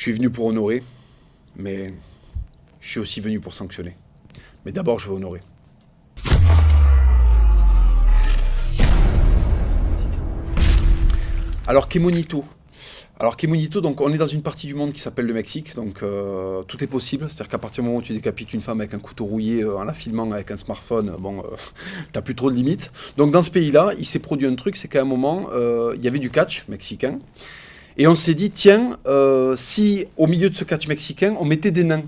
Je suis venu pour honorer, mais je suis aussi venu pour sanctionner. Mais d'abord, je veux honorer. Alors, Kemonito. Donc on est dans une partie du monde qui s'appelle le Mexique, donc tout est possible. C'est-à-dire qu'à partir du moment où tu décapites une femme avec un couteau rouillé en la filmant avec un smartphone, t'as plus trop de limites. Donc dans ce pays-là, il s'est produit un truc, c'est qu'à un moment, il y avait du catch mexicain. Et on s'est dit, tiens, si au milieu de ce catch mexicain, on mettait des nains.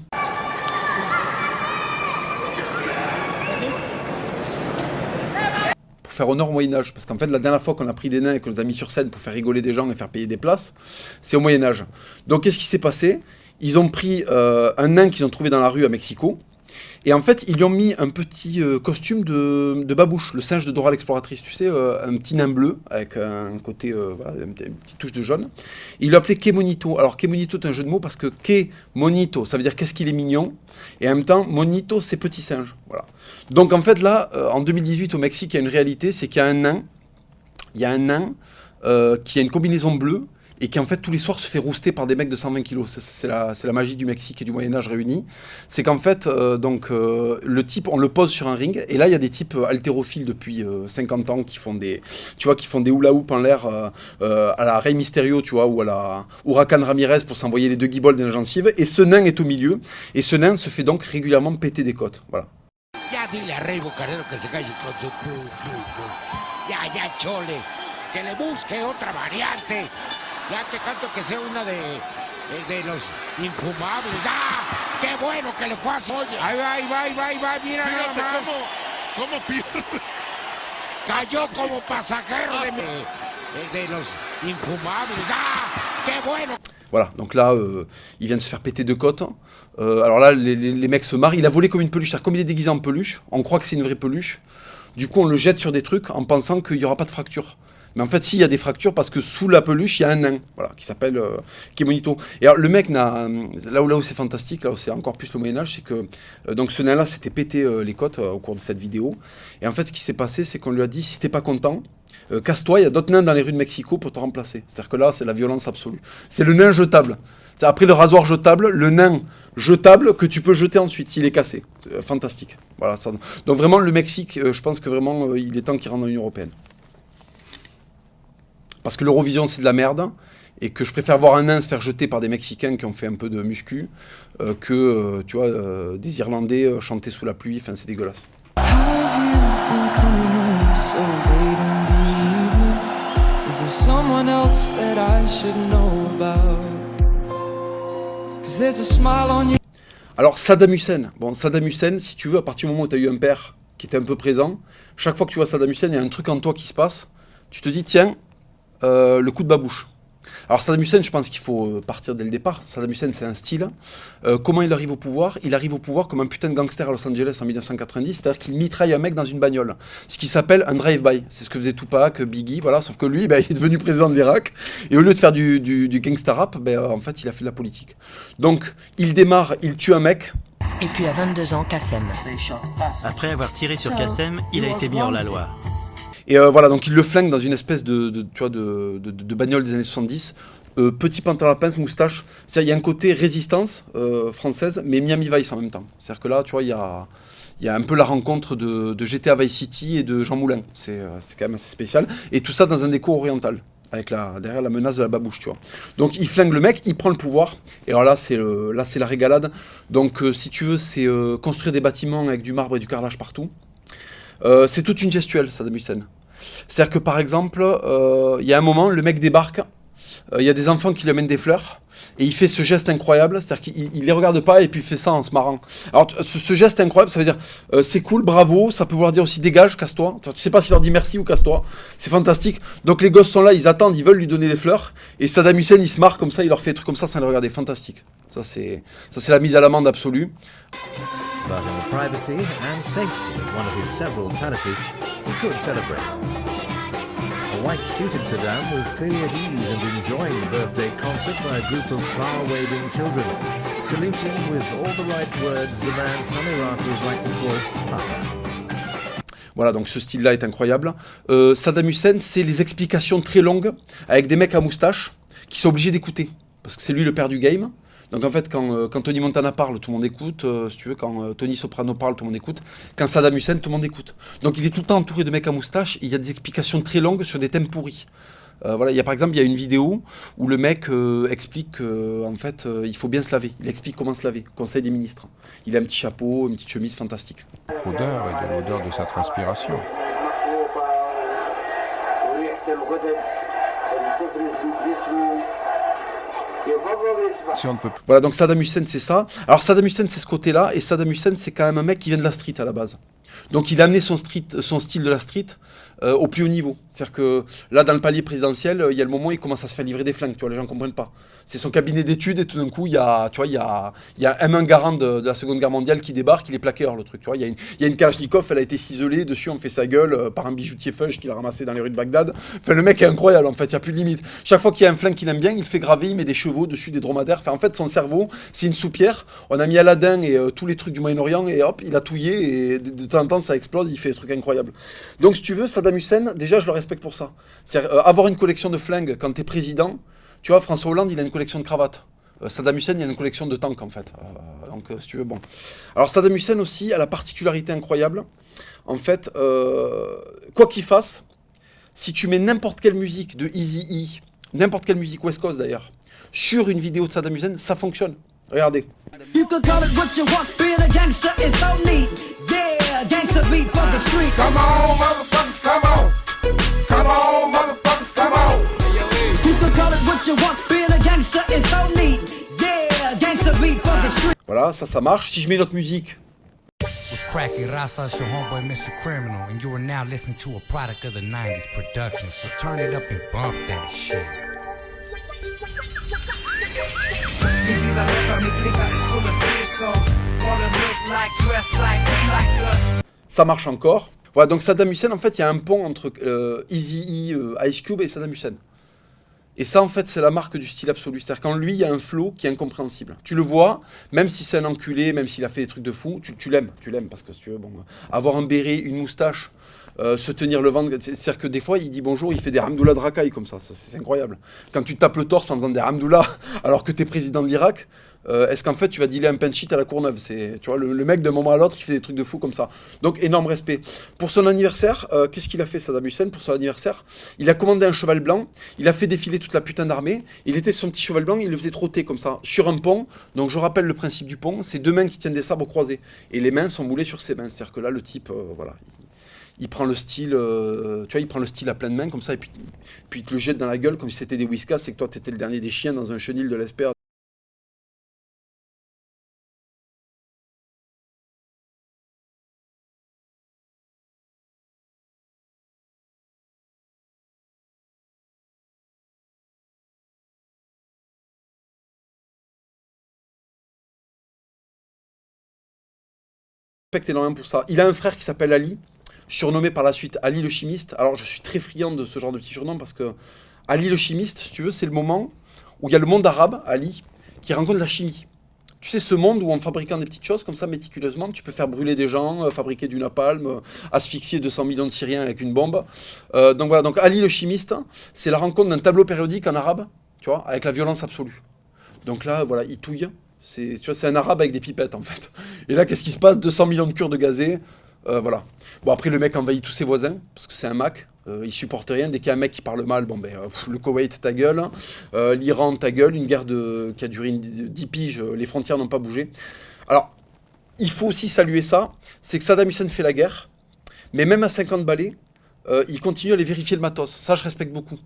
Pour faire honneur au Moyen-Âge. Parce qu'en fait, la dernière fois qu'on a pris des nains et qu'on les a mis sur scène pour faire rigoler des gens et faire payer des places, c'est au Moyen-Âge. Donc qu'est-ce qui s'est passé? Ils ont pris un nain qu'ils ont trouvé dans la rue à Mexico. Et en fait, ils lui ont mis un petit costume de babouche, le singe de Dora l'exploratrice, tu sais, un petit nain bleu, avec un côté, voilà, une petite touche de jaune. Ils l'ont appelé Kemonito. Alors, Kemonito est un jeu de mots parce que Kemonito, ça veut dire qu'est-ce qu'il est mignon, et en même temps, Monito, c'est petit singe. Voilà. Donc, en fait, là, en 2018, au Mexique, il y a une réalité, c'est qu'il y a un nain, qui a une combinaison bleue, et qui en fait tous les soirs se fait rouster par des mecs de 120 kilos. C'est la magie du Mexique et du Moyen-Âge réunis. C'est qu'en fait, le type, on le pose sur un ring, et là il y a des types haltérophiles depuis 50 ans qui font des hula hoop en l'air à la Rey Mysterio, tu vois, ou à la Huracan Ramirez pour s'envoyer les deux guibolles dans la gencive, et ce nain est au milieu, et ce nain se fait donc régulièrement péter des côtes. Voilà. Ya dile a Rey Bucanero que se calle con su ya chole, que le busque otra variante. Ya que canto que sea una de los infumables. ¡Ah! ¡Qué bueno que le fue a Soya! Ahí va, mira nada más. ¿Cómo pierde? Cayó como pasajero de los infumables. ¡Ah! ¡Qué bueno! Voilà, donc là, il vient de se faire péter deux côtes. Alors là, les mecs se marrent. Il a volé comme une peluche. C'est-à-dire, comme il est déguisé en peluche, on croit que c'est une vraie peluche. Du coup, on le jette sur des trucs en pensant qu'il n'y aura pas de fracture. Mais en fait, si, il y a des fractures parce que sous la peluche, il y a un nain, voilà, qui s'appelle Kemonito. Et alors, le mec là où c'est fantastique, là où c'est encore plus le Moyen-Âge, c'est que donc ce nain-là s'était pété les côtes au cours de cette vidéo. Et en fait, ce qui s'est passé, c'est qu'on lui a dit, si t'es pas content, casse-toi, il y a d'autres nains dans les rues de Mexico pour te remplacer. C'est-à-dire que là, c'est la violence absolue. C'est le nain jetable. C'est après le rasoir jetable, le nain jetable que tu peux jeter ensuite s'il est cassé. C'est fantastique. Voilà, ça. Donc vraiment, le Mexique, je pense que vraiment, il est temps qu'il rentre dans l'Union européenne. Parce que l'Eurovision, c'est de la merde, et que je préfère voir un nain se faire jeter par des Mexicains qui ont fait un peu de muscu, que, tu vois, des Irlandais chanter sous la pluie, enfin, c'est dégueulasse. Alors, Saddam Hussein. Bon, Saddam Hussein, si tu veux, à partir du moment où tu as eu un père qui était un peu présent, chaque fois que tu vois Saddam Hussein, il y a un truc en toi qui se passe, tu te dis, tiens, le coup de babouche. Alors Saddam Hussein, je pense qu'il faut partir dès le départ. Saddam Hussein, c'est un style. Comment il arrive au pouvoir? Il arrive au pouvoir comme un putain de gangster à Los Angeles en 1990, c'est-à-dire qu'il mitraille un mec dans une bagnole. Ce qui s'appelle un drive-by. C'est ce que faisait Tupac, Biggie, voilà. Sauf que lui, il est devenu président de l'Irak. Et au lieu de faire du gangster rap, en fait, il a fait de la politique. Donc, il démarre, il tue un mec. Et puis à 22 ans, Qassem. Après avoir tiré sur Qassem, il a été mis hors la loi. Et voilà, donc il le flingue dans une espèce de bagnole des années 70. Petit pantalon à pince, moustache. Il y a un côté résistance française, mais Miami Vice en même temps. C'est-à-dire que là, tu vois, il y a un peu la rencontre de GTA Vice City et de Jean Moulin. C'est quand même assez spécial. Et tout ça dans un décor oriental, avec derrière la menace de la babouche, tu vois. Donc il flingue le mec, il prend le pouvoir. Et alors là, c'est la régalade. Donc si tu veux, c'est construire des bâtiments avec du marbre et du carrelage partout. C'est toute une gestuelle, Saddam Hussein. C'est-à-dire que par exemple, il y a un moment, le mec débarque, il y a des enfants qui lui amènent des fleurs, et il fait ce geste incroyable, c'est-à-dire qu'il les regarde pas et puis il fait ça en se marrant. Alors ce geste incroyable, ça veut dire c'est cool, bravo, ça peut vouloir dire aussi dégage, casse-toi. Tu sais pas s'il leur dit merci ou casse-toi, c'est fantastique. Donc les gosses sont là, ils attendent, ils veulent lui donner des fleurs, et Saddam Hussein il se marre comme ça, il leur fait des trucs comme ça sans les regarder, fantastique. Ça c'est la mise à l'amende absolue. But in the privacy and safety of one of his several palaces, he could celebrate. A white-suited Saddam was clearly at ease and enjoying the birthday concert by a group of flower-waving children, saluting with all the right words the man some Iraqis like to call Papa. Voilà, donc ce style-là est incroyable. Saddam Hussein, c'est les explications très longues avec des mecs à moustache qui sont obligés d'écouter. Parce que c'est lui le père du game. Donc en fait, quand Tony Montana parle, tout le monde écoute. Si tu veux, quand Tony Soprano parle, tout le monde écoute. Quand Saddam Hussein, tout le monde écoute. Donc il est tout le temps entouré de mecs à moustache. Il y a des explications très longues sur des thèmes pourris. Voilà, par exemple, il y a une vidéo où le mec explique qu'en fait, il faut bien se laver. Il explique comment se laver, conseil des ministres. Il a un petit chapeau, une petite chemise fantastique. L'odeur et de l'odeur de sa transpiration. Si on ne peut Voilà, donc Saddam Hussein, c'est ça. Alors Saddam Hussein, c'est ce côté-là, et Saddam Hussein, c'est quand même un mec qui vient de la street à la base. Donc il a amené son style de la street au plus haut niveau. C'est-à-dire que là, dans le palier présidentiel, il y a le moment où il commence à se faire livrer des flingues, tu vois, les gens ne comprennent pas. C'est son cabinet d'études et tout d'un coup, il y a un M1 Garand de la Seconde Guerre mondiale qui débarque, il est plaqué hors le truc, tu vois. Il y a une Kalachnikov, elle a été ciselée, dessus on fait sa gueule par un bijoutier fudge qu'il a ramassé dans les rues de Bagdad. Enfin, le mec est incroyable en fait, il n'y a plus de limite. Chaque fois qu'il y a un flingue qu'il aime bien, il fait graver, il met des chevaux dessus, des dromadaires. Enfin, en fait, son cerveau, c'est une soupière. On a mis Aladdin et tous les trucs du Moyen-Orient et hop, il a touillé et de temps en temps ça explose, il fait des trucs incroyables. Donc si tu veux, Saddam Hussein, déjà je le respecte pour ça. C'est-à-dire, avoir une collection de flingues quand t'es président, tu vois, François Hollande, il a une collection de cravates. Saddam Hussein, il a une collection de tanks, en fait. Donc, si tu veux, bon. Alors, Saddam Hussein aussi a la particularité incroyable. En fait, quoi qu'il fasse, si tu mets n'importe quelle musique de Eazy-E, n'importe quelle musique West Coast d'ailleurs, sur une vidéo de Saddam Hussein, ça fonctionne. Regardez. You can call it what you want, being a gangster is so neat. Yeah, gangster beat for the street. Come on, motherfuckers, come on. Come on, motherfuckers, come on. You can call it what you want, being a gangster is so neat. Yeah, gangster beat for the street. Voilà, ça marche. Si je mets notre musique, What's cracking? Rasa, it's your homeboy, Mr. Criminal, and you are now listening to a product of the 90s production. So turn it up and bump that shit. Mi vida loca, mi clica is full of schizo. Wanna look like, dress like us. ça marche encore. Voilà, donc Saddam Hussein, en fait, il y a un pont entre Eazy-E, Ice Cube et Saddam Hussein. Et ça, en fait, c'est la marque du style absolu. C'est-à-dire qu'en lui, il y a un flow qui est incompréhensible. Tu le vois, même si c'est un enculé, même s'il a fait des trucs de fou, tu l'aimes. Tu l'aimes parce que, si tu veux, bon, avoir un béret, une moustache, se tenir le ventre, c'est-à-dire que des fois, il dit bonjour, il fait des hamdoulah de racaille comme ça, c'est incroyable. Quand tu tapes le torse en faisant des hamdoulah alors que tu es président de l'Irak, est-ce qu'en fait, tu vas dealer un pain shit à la Courneuve? Tu vois, le mec, d'un moment à l'autre, il fait des trucs de fou comme ça. Donc, énorme respect. Pour son anniversaire, qu'est-ce qu'il a fait, Saddam Hussein, pour son anniversaire? Il a commandé un cheval blanc, il a fait défiler toute la putain d'armée, il était sur son petit cheval blanc, il le faisait trotter comme ça, sur un pont. Donc, je rappelle le principe du pont, c'est deux mains qui tiennent des sabres croisés. Et les mains sont moulées sur ses mains. C'est-à-dire que là, le type, voilà, il prend le style, tu vois, il prend le style à pleine main, comme ça, et puis il te le jette dans la gueule comme si c'était des whiskas, c'est que toi, t'étais le dernier des chiens dans un chenil de l'Esper. Respecte énormément pour ça. Il a un frère qui s'appelle Ali, surnommé par la suite Ali le chimiste. Alors je suis très friand de ce genre de petit surnom parce que Ali le chimiste, si tu veux, c'est le moment où il y a le monde arabe, Ali, qui rencontre la chimie. Tu sais, ce monde où en fabriquant des petites choses comme ça méticuleusement, tu peux faire brûler des gens, fabriquer du napalm, asphyxier 200 millions de Syriens avec une bombe. Donc voilà, donc Ali le chimiste, c'est la rencontre d'un tableau périodique en arabe, tu vois, avec la violence absolue. Donc là, voilà, il touille. Tu vois, c'est un arabe avec des pipettes en fait. Et là, qu'est-ce qui se passe? 200 millions de Kurdes gazés. Voilà. Bon, après, le mec envahit tous ses voisins, parce que c'est un Mac. Il supporte rien. Dès qu'il y a un mec qui parle mal, bon, ben, le Koweït, ta gueule. L'Iran, ta gueule. Une guerre qui a duré 10 piges. Les frontières n'ont pas bougé. Alors, il faut aussi saluer ça. C'est que Saddam Hussein fait la guerre. Mais même à 50 balais, il continue à aller vérifier le matos. Ça, je respecte beaucoup.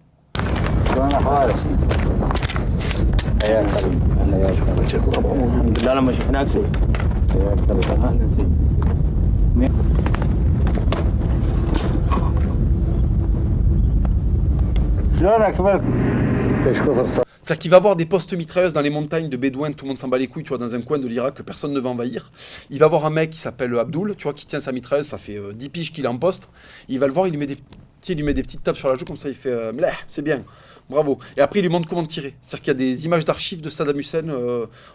C'est-à-dire qu'il va avoir des postes mitrailleuses dans les montagnes de Bédouins, tout le monde s'en bat les couilles, tu vois, dans un coin de l'Irak que personne ne va envahir. Il va voir un mec qui s'appelle Abdoul, tu vois, qui tient sa mitrailleuse, ça fait 10 piges qu'il est en poste. Il va le voir, il lui met des petites tapes sur la joue, comme ça il fait Mleh, c'est bien, bravo. Et après il lui montre comment tirer. C'est-à-dire qu'il y a des images d'archives de Saddam Hussein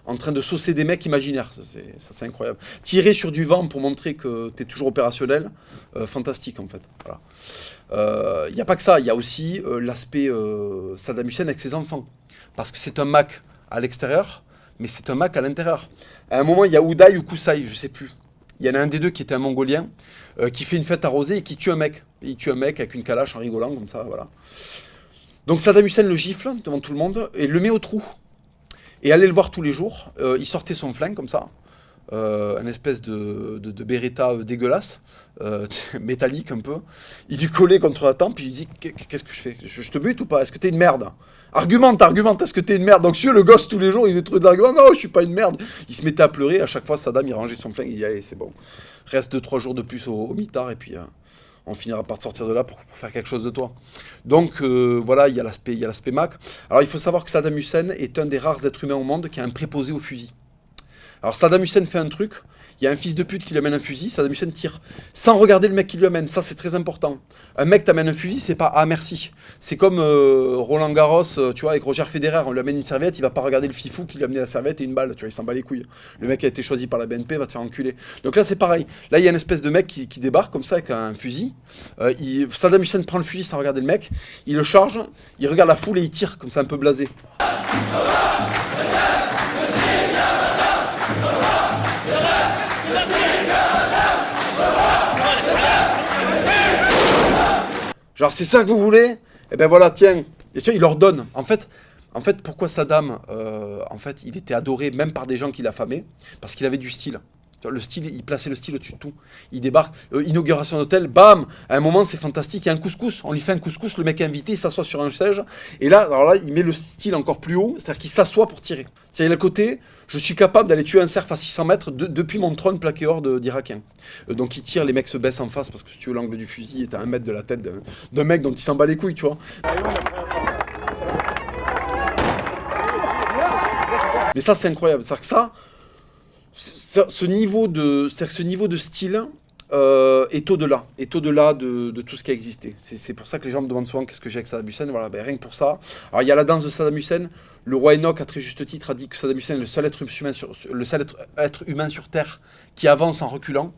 en train de saucer des mecs imaginaires. Ça c'est incroyable. Tirer sur du vent pour montrer que tu es toujours opérationnel, fantastique en fait. Voilà. Il n'y a pas que ça, il y a aussi l'aspect Saddam Hussein avec ses enfants. Parce que c'est un Mac à l'extérieur, mais c'est un Mac à l'intérieur. À un moment, il y a Uday ou Kusai, je sais plus. Il y en a un des deux qui était un Mongolien, qui fait une fête arrosée et qui tue un mec. Il tue un mec avec une calache en rigolant, comme ça, voilà. Donc Saddam Hussein le gifle devant tout le monde et le met au trou. Et allait le voir tous les jours. Il sortait son flingue comme ça. Un espèce de Beretta dégueulasse, métallique un peu. Il lui collait contre la tempe, puis il dit qu'est-ce que je fais, je te bute ou pas? Est-ce que t'es une merde? Argumente, est-ce que t'es une merde? Donc si le gosse tous les jours il est trop d'arguments, non je suis pas une merde. Il se mettait à pleurer, à chaque fois Saddam il rangeait son flingue, il dit allez c'est bon, reste 2-3 jours de plus au mitard et puis on finira par sortir de là pour faire quelque chose de toi. Donc voilà, il y a l'aspect Mac. Alors il faut savoir que Saddam Hussein est un des rares êtres humains au monde qui a un préposé au fusil. Alors Saddam Hussein fait un truc, il y a un fils de pute qui lui amène un fusil, Saddam Hussein tire, sans regarder le mec qui lui amène, ça c'est très important. Un mec t'amène un fusil, c'est pas « ah merci ». C'est comme Roland Garros, tu vois, avec Roger Federer, on lui amène une serviette, il va pas regarder le fifou qui lui a amené la serviette et une balle, tu vois, il s'en bat les couilles. Le mec a été choisi par la BNP, va te faire enculer. Donc là c'est pareil, là il y a une espèce de mec qui débarque comme ça avec un fusil, Saddam Hussein prend le fusil sans regarder le mec, il le charge, il regarde la foule et il tire, comme ça un peu blasé. Genre, c'est ça que vous voulez? Eh ben voilà, tiens. Et tu vois, il leur donne. En fait pourquoi Saddam, il était adoré même par des gens qui l'affamaient? Parce qu'il avait du style. Tu vois, le style, il plaçait le style au-dessus de tout. Il débarque, inauguration d'hôtel, bam! À un moment, c'est fantastique, il y a un couscous. On lui fait un couscous, le mec est invité, il s'assoit sur un siège. Et là, alors là, il met le style encore plus haut, c'est-à-dire qu'il s'assoit pour tirer. C'est-à-dire, il a le côté, je suis capable d'aller tuer un cerf à 600 mètres depuis mon trône plaqué hors d'Irakiens. Donc il tire, les mecs se baissent en face parce que si tu veux, l'angle du fusil est à 1 mètre de la tête d'un mec dont il s'en bat les couilles, tu vois. Mais ça, c'est incroyable. C'est-à-dire que ce niveau de style est au-delà de tout ce qui a existé. C'est pour ça que les gens me demandent souvent qu'est-ce que j'ai avec Saddam Hussein. Voilà, ben, rien que pour ça. Alors il y a la danse de Saddam Hussein. Le roi Enoch, à très juste titre, a dit que Saddam Hussein est le seul être humain sur Terre qui avance en reculant.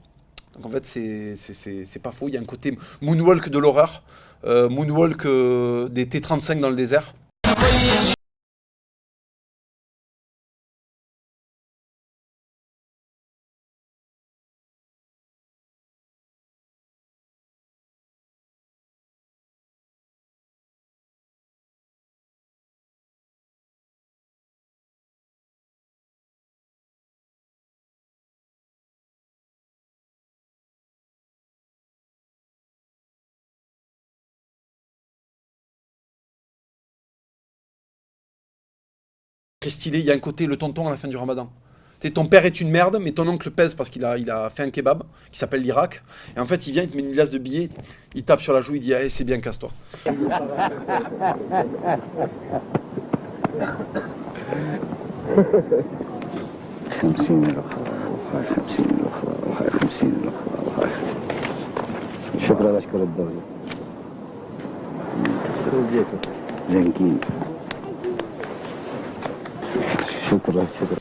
Donc en fait, c'est pas faux. Il y a un côté moonwalk de l'horreur, moonwalk des T-35 dans le désert. Très stylé, il y a un côté le tonton à la fin du ramadan. Tu sais, ton père est une merde, mais ton oncle pèse parce qu'il a fait un kebab qui s'appelle l'Irak. Et en fait, il vient, il te met une glace de billets, il tape sur la joue, il dit hey, c'est bien, casse-toi.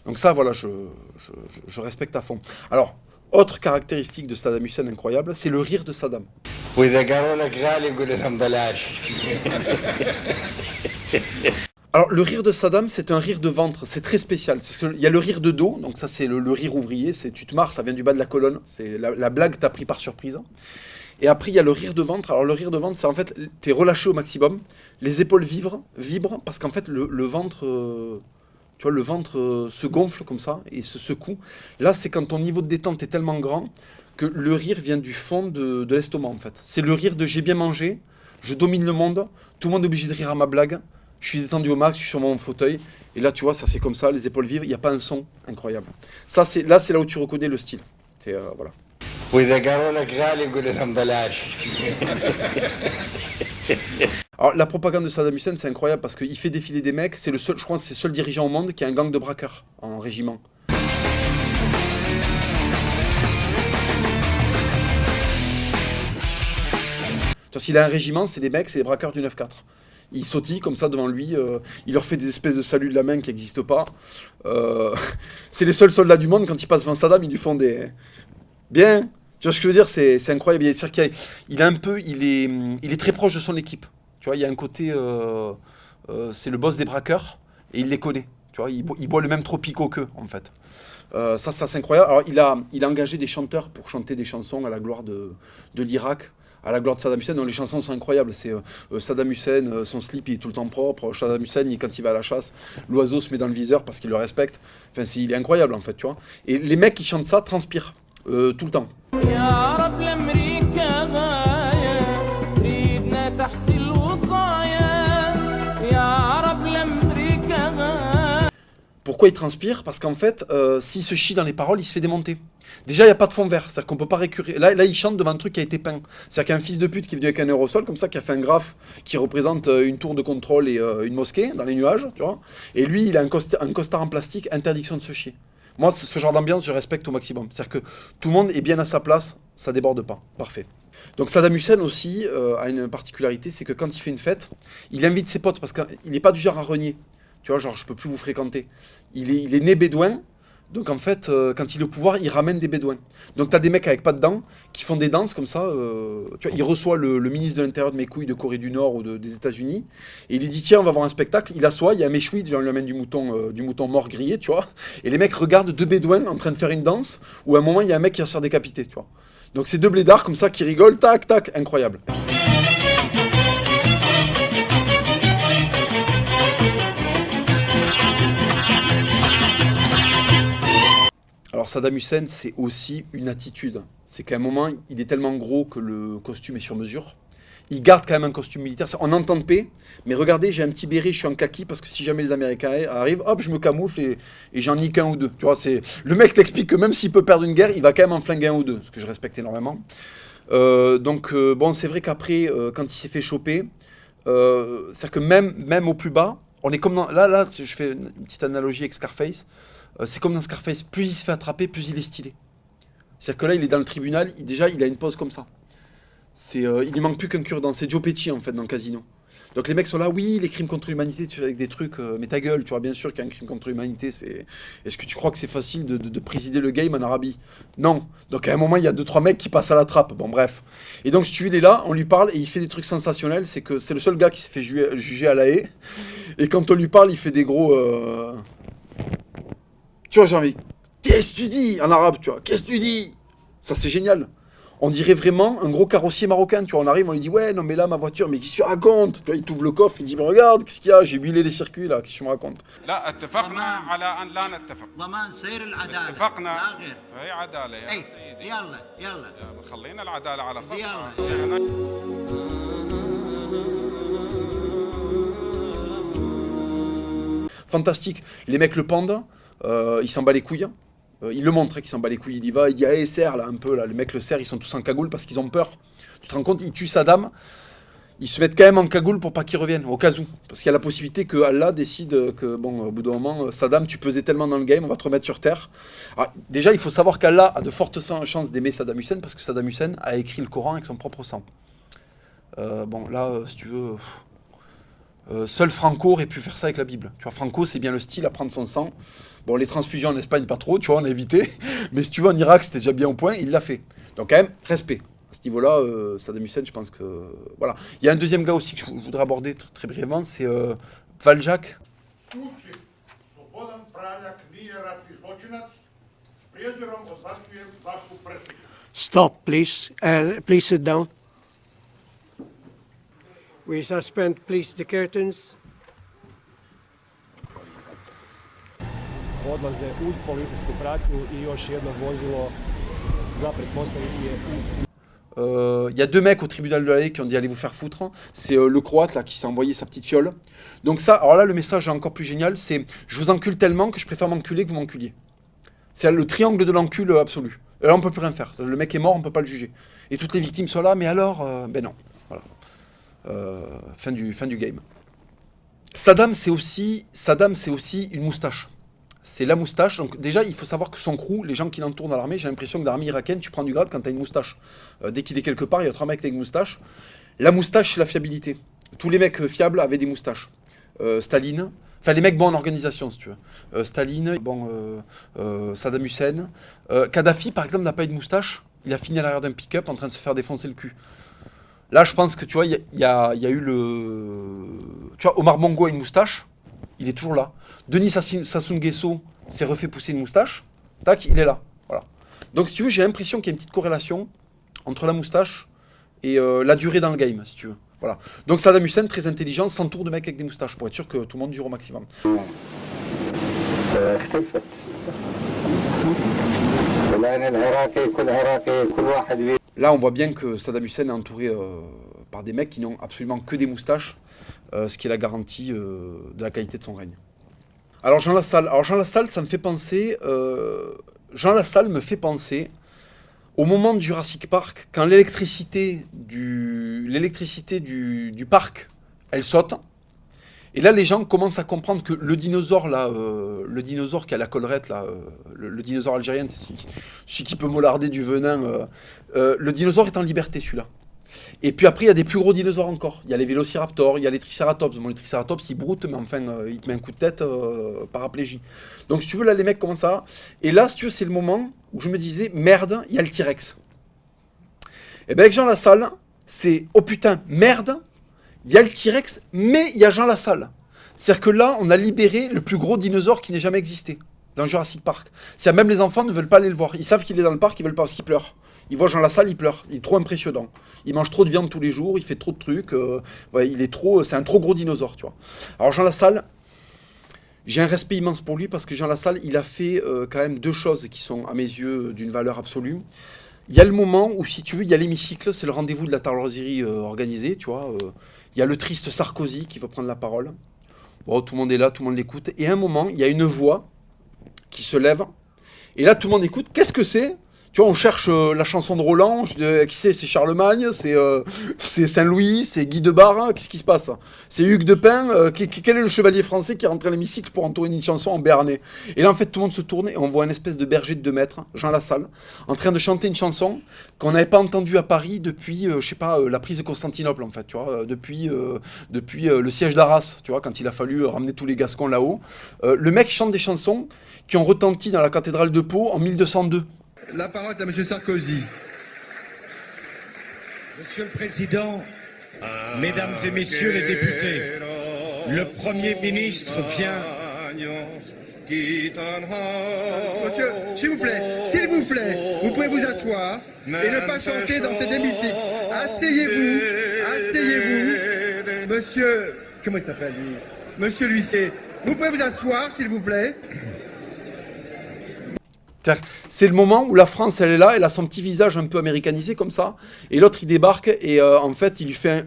Donc ça, voilà, je respecte à fond. Alors, autre caractéristique de Saddam Hussein incroyable, c'est le rire de Saddam. Alors, le rire de Saddam, c'est un rire de ventre, c'est très spécial. Il y a le rire de dos, donc ça c'est le rire ouvrier, c'est tu te marres, ça vient du bas de la colonne, c'est la blague t'a pris par surprise. Et après, il y a le rire de ventre. Alors, le rire de ventre, c'est en fait, t'es relâché au maximum, les épaules vibrent parce qu'en fait, le ventre... tu vois, le ventre se gonfle comme ça et se secoue. Là, c'est quand ton niveau de détente est tellement grand que le rire vient du fond de l'estomac, en fait. C'est le rire de j'ai bien mangé, je domine le monde, tout le monde est obligé de rire à ma blague, je suis détendu au max, je suis sur mon fauteuil, et là, tu vois, ça fait comme ça, les épaules vives, il n'y a pas un son incroyable. Ça, c'est là où tu reconnais le style. C'est, voilà. Alors, la propagande de Saddam Hussein, c'est incroyable parce qu'il fait défiler des mecs. C'est le seul, je crois, c'est le seul dirigeant au monde qui a un gang de braqueurs en régiment. S'il a un régiment, c'est des mecs, c'est des braqueurs du 9-4. Ils sautillent comme ça devant lui, il leur fait des espèces de saluts de la main qui n'existent pas. C'est les seuls soldats du monde, quand ils passent devant Saddam, ils lui font des... Bien, tu vois ce que je veux dire, c'est incroyable. Il est très proche de son équipe. Tu vois, il y a un côté, c'est le boss des braqueurs, et il les connaît. Tu vois, il boit le même Tropico qu'eux, en fait. Ça c'est incroyable. Alors, il a engagé des chanteurs pour chanter des chansons à la gloire de l'Irak, à la gloire de Saddam Hussein. Donc, les chansons sont incroyables. C'est Saddam Hussein, son slip il est tout le temps propre. Saddam Hussein, quand il va à la chasse, l'oiseau se met dans le viseur parce qu'il le respecte. Enfin, il est incroyable, en fait, tu vois. Et les mecs qui chantent ça transpirent tout le temps. Pourquoi il transpire? Parce qu'en fait, s'il se chie dans les paroles, il se fait démonter. Déjà, il n'y a pas de fond vert, c'est-à-dire qu'on peut pas récurrer. Là, il chante devant un truc qui a été peint. C'est-à-dire qu'il y a un fils de pute qui est venu avec un aérosol, comme ça, qui a fait un graphe qui représente une tour de contrôle et une mosquée dans les nuages, tu vois. Et lui, il a un costard en plastique, interdiction de se chier. Moi, ce genre d'ambiance, je respecte au maximum. C'est-à-dire que tout le monde est bien à sa place, ça déborde pas. Parfait. Donc Saddam Hussein aussi a une particularité, c'est que quand il fait une fête, il invite ses potes, parce qu'il n'est pas du genre à renier. Tu vois, genre, je peux plus vous fréquenter. Il est né bédouin, donc en fait, quand il est au pouvoir, il ramène des bédouins. Donc t'as des mecs avec pas de dents qui font des danses comme ça. Tu vois, il reçoit le ministre de l'Intérieur de mes couilles de Corée du Nord ou des États-Unis, et il lui dit tiens, on va voir un spectacle. Il assoit, il y a un méchoui, on lui amène du mouton mort grillé, tu vois. Et les mecs regardent deux bédouins en train de faire une danse, où à un moment, il y a un mec qui va se faire décapiter, tu vois. Donc c'est deux blédards comme ça qui rigolent, tac, tac, incroyable. Alors Saddam Hussein, c'est aussi une attitude. C'est qu'à un moment, il est tellement gros que le costume est sur mesure. Il garde quand même un costume militaire. On entend de paix, mais regardez, j'ai un petit béret, je suis en kaki, parce que si jamais les Américains arrivent, hop, je me camoufle et j'en nique un ou deux. Tu vois, le mec t'explique que même s'il peut perdre une guerre, il va quand même en flinguer un ou deux, ce que je respecte énormément. Bon, c'est vrai qu'après, quand il s'est fait choper, c'est-à-dire que même au plus bas, on est comme dans... Là, je fais une petite analogie avec Scarface. C'est comme dans Scarface, plus il se fait attraper, plus il est stylé. C'est-à-dire que là, il est dans le tribunal, déjà, il a une pose comme ça. Il lui manque plus qu'un cure-dent. C'est Joe Pesci, en fait, dans Casino. Donc les mecs sont là, oui, les crimes contre l'humanité, tu fais avec des trucs, mais ta gueule, tu vois bien sûr qu'il y a un crime contre l'humanité. Est-ce que tu crois que c'est facile de présider le game en Arabie? Non. Donc à un moment, il y a 2-3 mecs qui passent à la trappe. Bon, bref. Et donc, si tu veux, il est là, on lui parle et il fait des trucs sensationnels. C'est que c'est le seul gars qui s'est fait juger à La Haye. Et quand on lui parle, il fait des gros... Tu vois, j'ai envie, qu'est-ce que tu dis en arabe, tu vois, qu'est-ce que tu dis? Ça, c'est génial. On dirait vraiment un gros carrossier marocain, tu vois, on arrive, on lui dit, ouais, non, mais là, ma voiture, mais qu'est-ce que tu racontes? Tu vois, il t'ouvre le coffre, il dit, mais regarde, qu'est-ce qu'il y a? J'ai huilé les circuits, là, qu'est-ce que tu me racontes? Fantastique. Les mecs le pendent, il s'en bat les couilles. Il le montre qu'il s'en bat les couilles. Il y va, il dit hey, serre là un peu là. Les mecs le serrent, ils sont tous en cagoule parce qu'ils ont peur. Tu te rends compte, ils tuent Saddam. Ils se mettent quand même en cagoule pour pas qu'il revienne, au cas où. Parce qu'il y a la possibilité que Allah décide que, bon, au bout d'un moment, Saddam, tu pesais tellement dans le game, on va te remettre sur terre. Alors, déjà, il faut savoir qu'Allah a de fortes chances d'aimer Saddam Hussein parce que Saddam Hussein a écrit le Coran avec son propre sang. Bon, là, si tu veux... seul Franco aurait pu faire ça avec la Bible. Tu vois, Franco, c'est bien le style à prendre son sang. Bon, les transfusions en Espagne, pas trop, tu vois, on a évité. Mais si tu veux, en Irak, c'était déjà bien au point, il l'a fait. Donc, quand même, respect. À ce niveau-là, Saddam Hussein, je pense que... Voilà. Il y a un deuxième gars aussi que je voudrais aborder très brièvement, c'est Valjak. Stop, please. Please sit down. We suspend, please, the curtains. Odlaze uz policijsku pratnju I još jedno vozilo za pretpostaviti je Il y a deux mecs au tribunal de La Haye qui ont dit allez vous faire foutre. C'est le Croate là qui s'est envoyé sa petite fiole. Donc ça, alors là le message est encore plus génial, c'est je vous encule tellement que je préfère m'enculer que vous m'enculiez. C'est le triangle de l'encul absolu. Et là on peut plus rien faire. Le mec est mort, on peut pas le juger. Et toutes les victimes sont là, mais alors, ben non. Voilà. Fin du game. Saddam c'est aussi une moustache. C'est la moustache. Donc déjà, il faut savoir que son crew, les gens qui l'entourent dans l'armée, j'ai l'impression que dans l'armée irakienne, tu prends du grade quand t'as une moustache. Dès qu'il est quelque part, il y a 3 mecs avec une moustache. La moustache, c'est la fiabilité. Tous les mecs fiables avaient des moustaches. Staline, enfin les mecs bons en organisation, si tu veux. Staline, Saddam Hussein. Kadhafi, par exemple, n'a pas eu de moustache. Il a fini à l'arrière d'un pick-up en train de se faire défoncer le cul. Là, je pense que, tu vois, il y a eu le... Tu vois, Omar Bongo a une moustache. il est toujours là. Denis Sassou Nguesso s'est refait pousser une moustache, tac, il est là. Voilà. Donc si tu veux, j'ai l'impression qu'il y a une petite corrélation entre la moustache et la durée dans le game, si tu veux. Voilà. Donc Saddam Hussein, très intelligent, s'entoure de mecs avec des moustaches pour être sûr que tout le monde dure au maximum. Là, on voit bien que Saddam Hussein est entouré par des mecs qui n'ont absolument que des moustaches, ce qui est la garantie de la qualité de son règne. Alors Jean Lassalle, ça me fait penser... Jean Lassalle me fait penser au moment de Jurassic Park, quand l'électricité du parc, elle saute. Et là, les gens commencent à comprendre que le dinosaure, là, le dinosaure qui a la collerette, là, le dinosaure algérien, celui qui peut mollarder du venin, le dinosaure est en liberté, celui-là. Et puis après, il y a des plus gros dinosaures encore. Il y a les vélociraptors, il y a les triceratops. Bon, les triceratops, ils broutent, mais enfin, ils te mettent un coup de tête paraplégie. Donc, si tu veux, là, les mecs commencent à... Et là, si tu veux, c'est le moment où je me disais, merde, il y a le T-Rex. Et bien, avec Jean Lassalle, c'est, oh putain, merde, il y a le T-Rex, mais il y a Jean Lassalle. C'est-à-dire que là, on a libéré le plus gros dinosaure qui n'ait jamais existé dans Jurassic Park. C'est-à-dire même les enfants ne veulent pas aller le voir. Ils savent qu'il est dans le parc, ils veulent pas parce qu'il pleure. Ils voient Jean Lassalle, il pleure. Il est trop impressionnant. Il mange trop de viande tous les jours, il fait trop de trucs. Ouais, c'est un trop gros dinosaure, tu vois. Alors Jean Lassalle, j'ai un respect immense pour lui parce que Jean Lassalle, il a fait quand même deux choses qui sont à mes yeux d'une valeur absolue. Il y a le moment où, si tu veux, il y a l'hémicycle, c'est le rendez-vous de la tarloiserie organisé, tu vois. Il y a le triste Sarkozy qui veut prendre la parole. Bon, tout le monde est là, tout le monde l'écoute. Et à un moment, il y a une voix qui se lève. Et là, tout le monde écoute. Qu'est-ce que c'est ? Tu vois, on cherche la chanson de Roland. Qui c'est ? C'est Charlemagne, c'est Saint-Louis, c'est Guy de Bar. Qu'est-ce qui se passe ? C'est Hugues de Pin. Quel est le chevalier français qui est rentré à l'hémicycle pour entourer une chanson en béarnais ? Et là, en fait, tout le monde se tourne et on voit une espèce de berger de 2 mètres, Jean Lassalle, en train de chanter une chanson qu'on n'avait pas entendue à Paris depuis, je sais pas, la prise de Constantinople, en fait, tu vois, depuis le siège d'Arras, tu vois, quand il a fallu ramener tous les Gascons là-haut. Le mec chante des chansons qui ont retenti dans la cathédrale de Pau en 1202. La parole est à M. Sarkozy. Monsieur le Président, Mesdames et Messieurs les députés, le Premier ministre vient... Monsieur, s'il vous plaît, vous pouvez vous asseoir et ne pas chanter dans cet hémicycle. Asseyez-vous. Monsieur, comment il s'appelle lui ? Monsieur l'huissier, vous pouvez vous asseoir, s'il vous plaît. C'est le moment où la France, elle est là, elle a son petit visage un peu américanisé comme ça, et l'autre il débarque et en fait il lui fait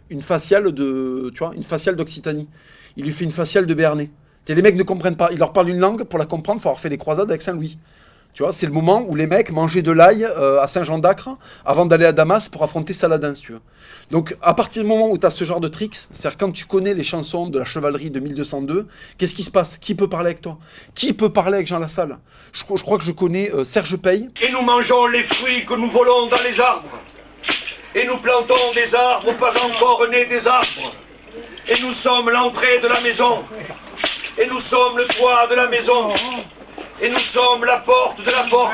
une faciale d'Occitanie. Il lui fait une faciale de Béarnais. Les mecs ne comprennent pas. Il leur parle une langue, pour la comprendre, il faut avoir fait des croisades avec Saint-Louis. Tu vois, c'est le moment où les mecs mangeaient de l'ail à Saint-Jean-d'Acre avant d'aller à Damas pour affronter Saladin, si tu veux. Donc, à partir du moment où tu as ce genre de tricks, c'est-à-dire quand tu connais les chansons de la chevalerie de 1202, qu'est-ce qui se passe ? Qui peut parler avec toi ? Qui peut parler avec Jean Lassalle ? Je crois que je connais Serge Pey. Et nous mangeons les fruits que nous volons dans les arbres. Et nous plantons des arbres pas encore nés des arbres. Et nous sommes l'entrée de la maison. Et nous sommes le toit de la maison. Et nous sommes la porte de la porte.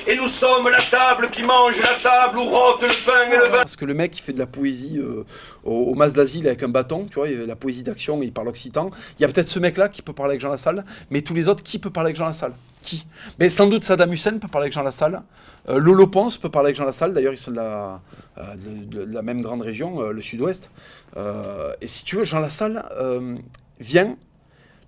Et nous sommes la table qui mange la table où rôte le pain et le vin. Parce que le mec, il fait de la poésie au mas d'asile avec un bâton, tu vois, la poésie d'action, il parle occitan. Il y a peut-être ce mec-là qui peut parler avec Jean Lassalle, mais tous les autres, qui peut parler avec Jean Lassalle ? Qui ? Mais sans doute Saddam Hussein peut parler avec Jean Lassalle. Lolo Ponce peut parler avec Jean Lassalle. D'ailleurs, ils sont de la même grande région, le sud-ouest. Et si tu veux, Jean Lassalle vient,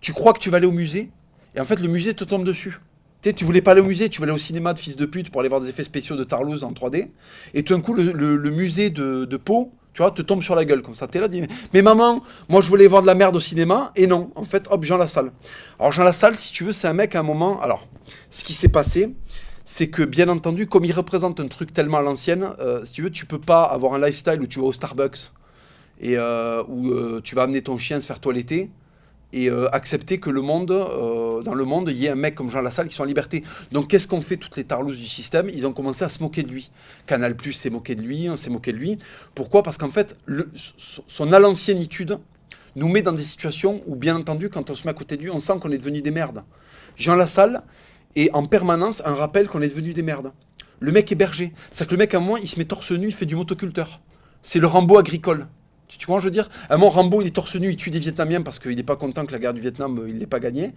tu crois que tu vas aller au musée, et en fait, le musée te tombe dessus. Tu voulais pas aller au musée, tu voulais aller au cinéma de fils de pute pour aller voir des effets spéciaux de Tarlouse en 3D. Et tout d'un coup, le musée de Pau, tu vois, te tombe sur la gueule comme ça. T'es là, dis, mais maman, moi je voulais voir de la merde au cinéma. Et non, en fait, hop, Jean Lassalle. Alors Jean Lassalle, si tu veux, c'est un mec à un moment... Alors, ce qui s'est passé, c'est que, bien entendu, comme il représente un truc tellement à l'ancienne, si tu veux, tu peux pas avoir un lifestyle où tu vas au Starbucks et où tu vas amener ton chien se faire toiletter. Et accepter que dans le monde, il y ait un mec comme Jean Lassalle qui soit en liberté. Donc qu'est-ce qu'ont fait toutes les tarlouses du système ? Ils ont commencé à se moquer de lui. Canal+ s'est moqué de lui, on s'est moqué de lui. Pourquoi ? Parce qu'en fait, son à l'anciennitude nous met dans des situations où, bien entendu, quand on se met à côté de lui, on sent qu'on est devenu des merdes. Jean Lassalle est en permanence un rappel qu'on est devenu des merdes. Le mec est berger. C'est-à-dire que le mec, à un moment, il se met torse nu, il fait du motoculteur. C'est le Rambo agricole. Tu comprends, je veux dire, à un moment, Rambo, il est torse nu, il tue des Vietnamiens parce qu'il n'est pas content que la guerre du Vietnam, il l'ait pas gagnée.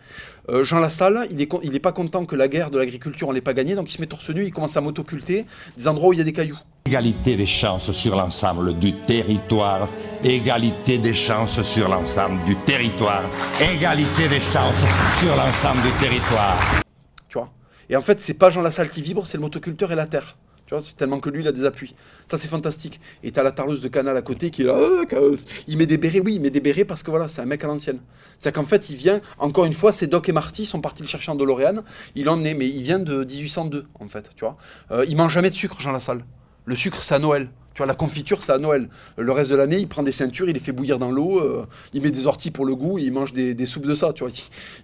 Jean Lassalle, il est pas content que la guerre de l'agriculture, on l'ait pas gagnée, donc il se met torse nu, il commence à m'autoculter des endroits où il y a des cailloux. Égalité des chances sur l'ensemble du territoire, égalité des chances sur l'ensemble du territoire, égalité des chances sur l'ensemble du territoire. Tu vois. Et en fait, c'est pas Jean Lassalle qui vibre, c'est le motoculteur et la terre. Tu vois, c'est tellement que lui, il a des appuis. Ça, c'est fantastique. Et t'as la tarleuse de Canal à côté qui est là, il met des bérets, oui, il met des bérets parce que voilà, c'est un mec à l'ancienne. C'est-à-dire qu'en fait, il vient, encore une fois, c'est Doc et Marty sont partis le chercher en DeLorean, il en est, mais il vient de 1802, en fait, tu vois. Il mange jamais de sucre, Jean Lassalle. Le sucre, c'est à Noël. Tu vois, la confiture, c'est à Noël. Le reste de l'année, il prend des ceintures, il les fait bouillir dans l'eau, il met des orties pour le goût, et il mange des soupes de ça, tu vois.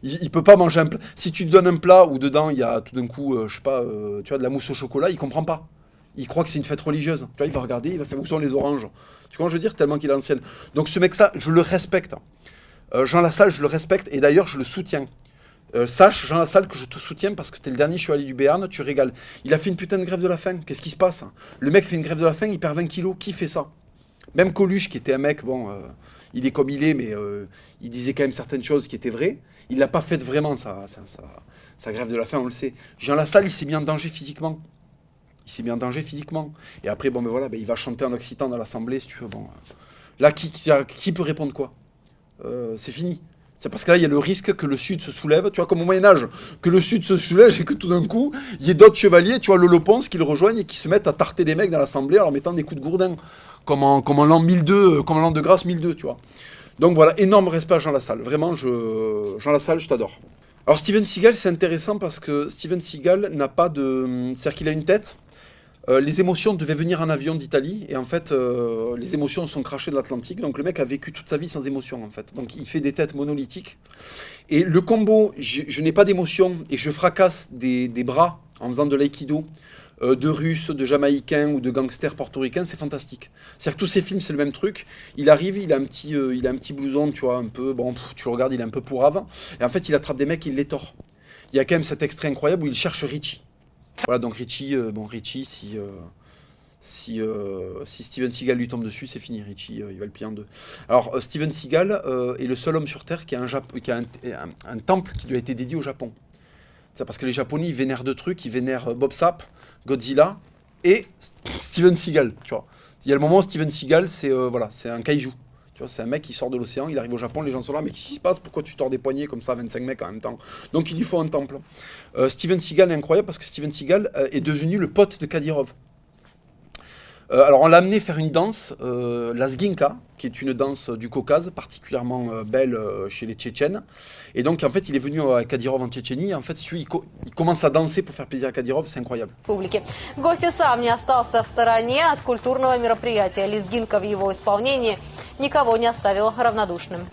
Il peut pas manger un plat. Si tu lui donnes un plat où dedans, il y a tout d'un coup, je sais pas, tu vois, de la mousse au chocolat, il comprend pas. Il croit que c'est une fête religieuse. Tu vois, il va regarder, il va faire où sont les oranges. Tu vois, je veux dire, tellement qu'il est ancienne. Donc ce mec, ça, je le respecte. Jean Lassalle, je le respecte, et d'ailleurs, je le soutiens. Sache, Jean Lassalle, que je te soutiens parce que t'es le dernier chevalier du Béarn, tu régales. Il a fait une putain de grève de la faim. Qu'est-ce qui se passe? Le mec fait une grève de la faim, il perd 20 kilos. Qui fait ça? Même Coluche, qui était un mec, bon, il est comme il est, mais il disait quand même certaines choses qui étaient vraies. Il l'a pas fait vraiment, sa grève de la faim, on le sait. Jean Lassalle, il s'est mis en danger physiquement. Et après, bon, mais voilà, il va chanter en occitan dans l'Assemblée, si tu veux. Bon, là, qui peut répondre quoi? C'est fini. C'est parce que là, il y a le risque que le Sud se soulève, tu vois, comme au Moyen-Âge, que le Sud se soulève et que tout d'un coup, il y ait d'autres chevaliers, tu vois, le Loponce, qui le rejoignent et qui se mettent à tarter des mecs dans l'Assemblée en leur mettant des coups de gourdin, comme en l'an 1002, comme en l'an de grâce 1002, tu vois. Donc voilà, énorme respect à Jean Lassalle. Vraiment, Jean Lassalle, je t'adore. Alors, Steven Seagal, c'est intéressant parce que Steven Seagal n'a pas de... C'est-à-dire qu'il a une tête. Les émotions devaient venir en avion d'Italie et en fait les émotions sont crachées de l'Atlantique, donc le mec a vécu toute sa vie sans émotion en fait, donc il fait des têtes monolithiques et le combo je n'ai pas d'émotion et je fracasse des bras en faisant de l'aïkido de Russes, de Jamaïcains ou de gangsters portoricains, c'est fantastique. C'est-à-dire que tous ces films c'est le même truc, il arrive, il a un petit blouson, tu vois, un peu, bon tu le regardes, il est un peu pourrave et en fait il attrape des mecs, il les tord. Il y a quand même cet extrait incroyable où il cherche Richie. Voilà, donc Richie, si Steven Seagal lui tombe dessus, c'est fini. Richie, il va le plier en deux. Alors, Steven Seagal est le seul homme sur Terre qui a un temple qui lui a été dédié au Japon. C'est parce que les Japonais, ils vénèrent deux trucs. Ils vénèrent Bob Sapp, Godzilla et Steven Seagal, tu vois. Il y a le moment où Steven Seagal, c'est un kaiju. C'est un mec qui sort de l'océan, il arrive au Japon, les gens sont là, mais qu'est-ce qui se passe? Pourquoi tu tords des poignets comme ça, 25 mecs en même temps? Donc il lui faut un temple. Steven Seagal est incroyable parce que Steven Seagal est devenu le pote de Kadyrov. Alors on l'a amené faire une danse, la Zginka, qui est une danse du Caucase, particulièrement belle chez les Tchétchènes. Et donc en fait il est venu à Kadyrov en Tchétchénie, et en fait il commence à danser pour faire plaisir à Kadyrov, c'est incroyable. Гость и сам не остался в стороне от культурного мероприятия. Лезгинка в его исполнении никого не оставила равнодушным.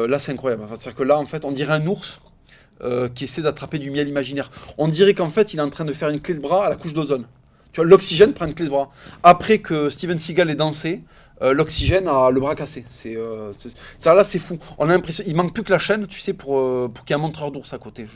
Là c'est incroyable, c'est-à-dire que là en fait on dirait un ours qui essaie d'attraper du miel imaginaire. On dirait qu'en fait il est en train de faire une clé de bras à la couche d'ozone. Tu vois, l'oxygène prend une clé de bras. Après que Steven Seagal ait dansé, l'oxygène a le bras cassé. Ça là c'est fou. On a l'impression, il manque plus que la chaîne, tu sais, pour qu'il y ait un montreur d'ours à côté.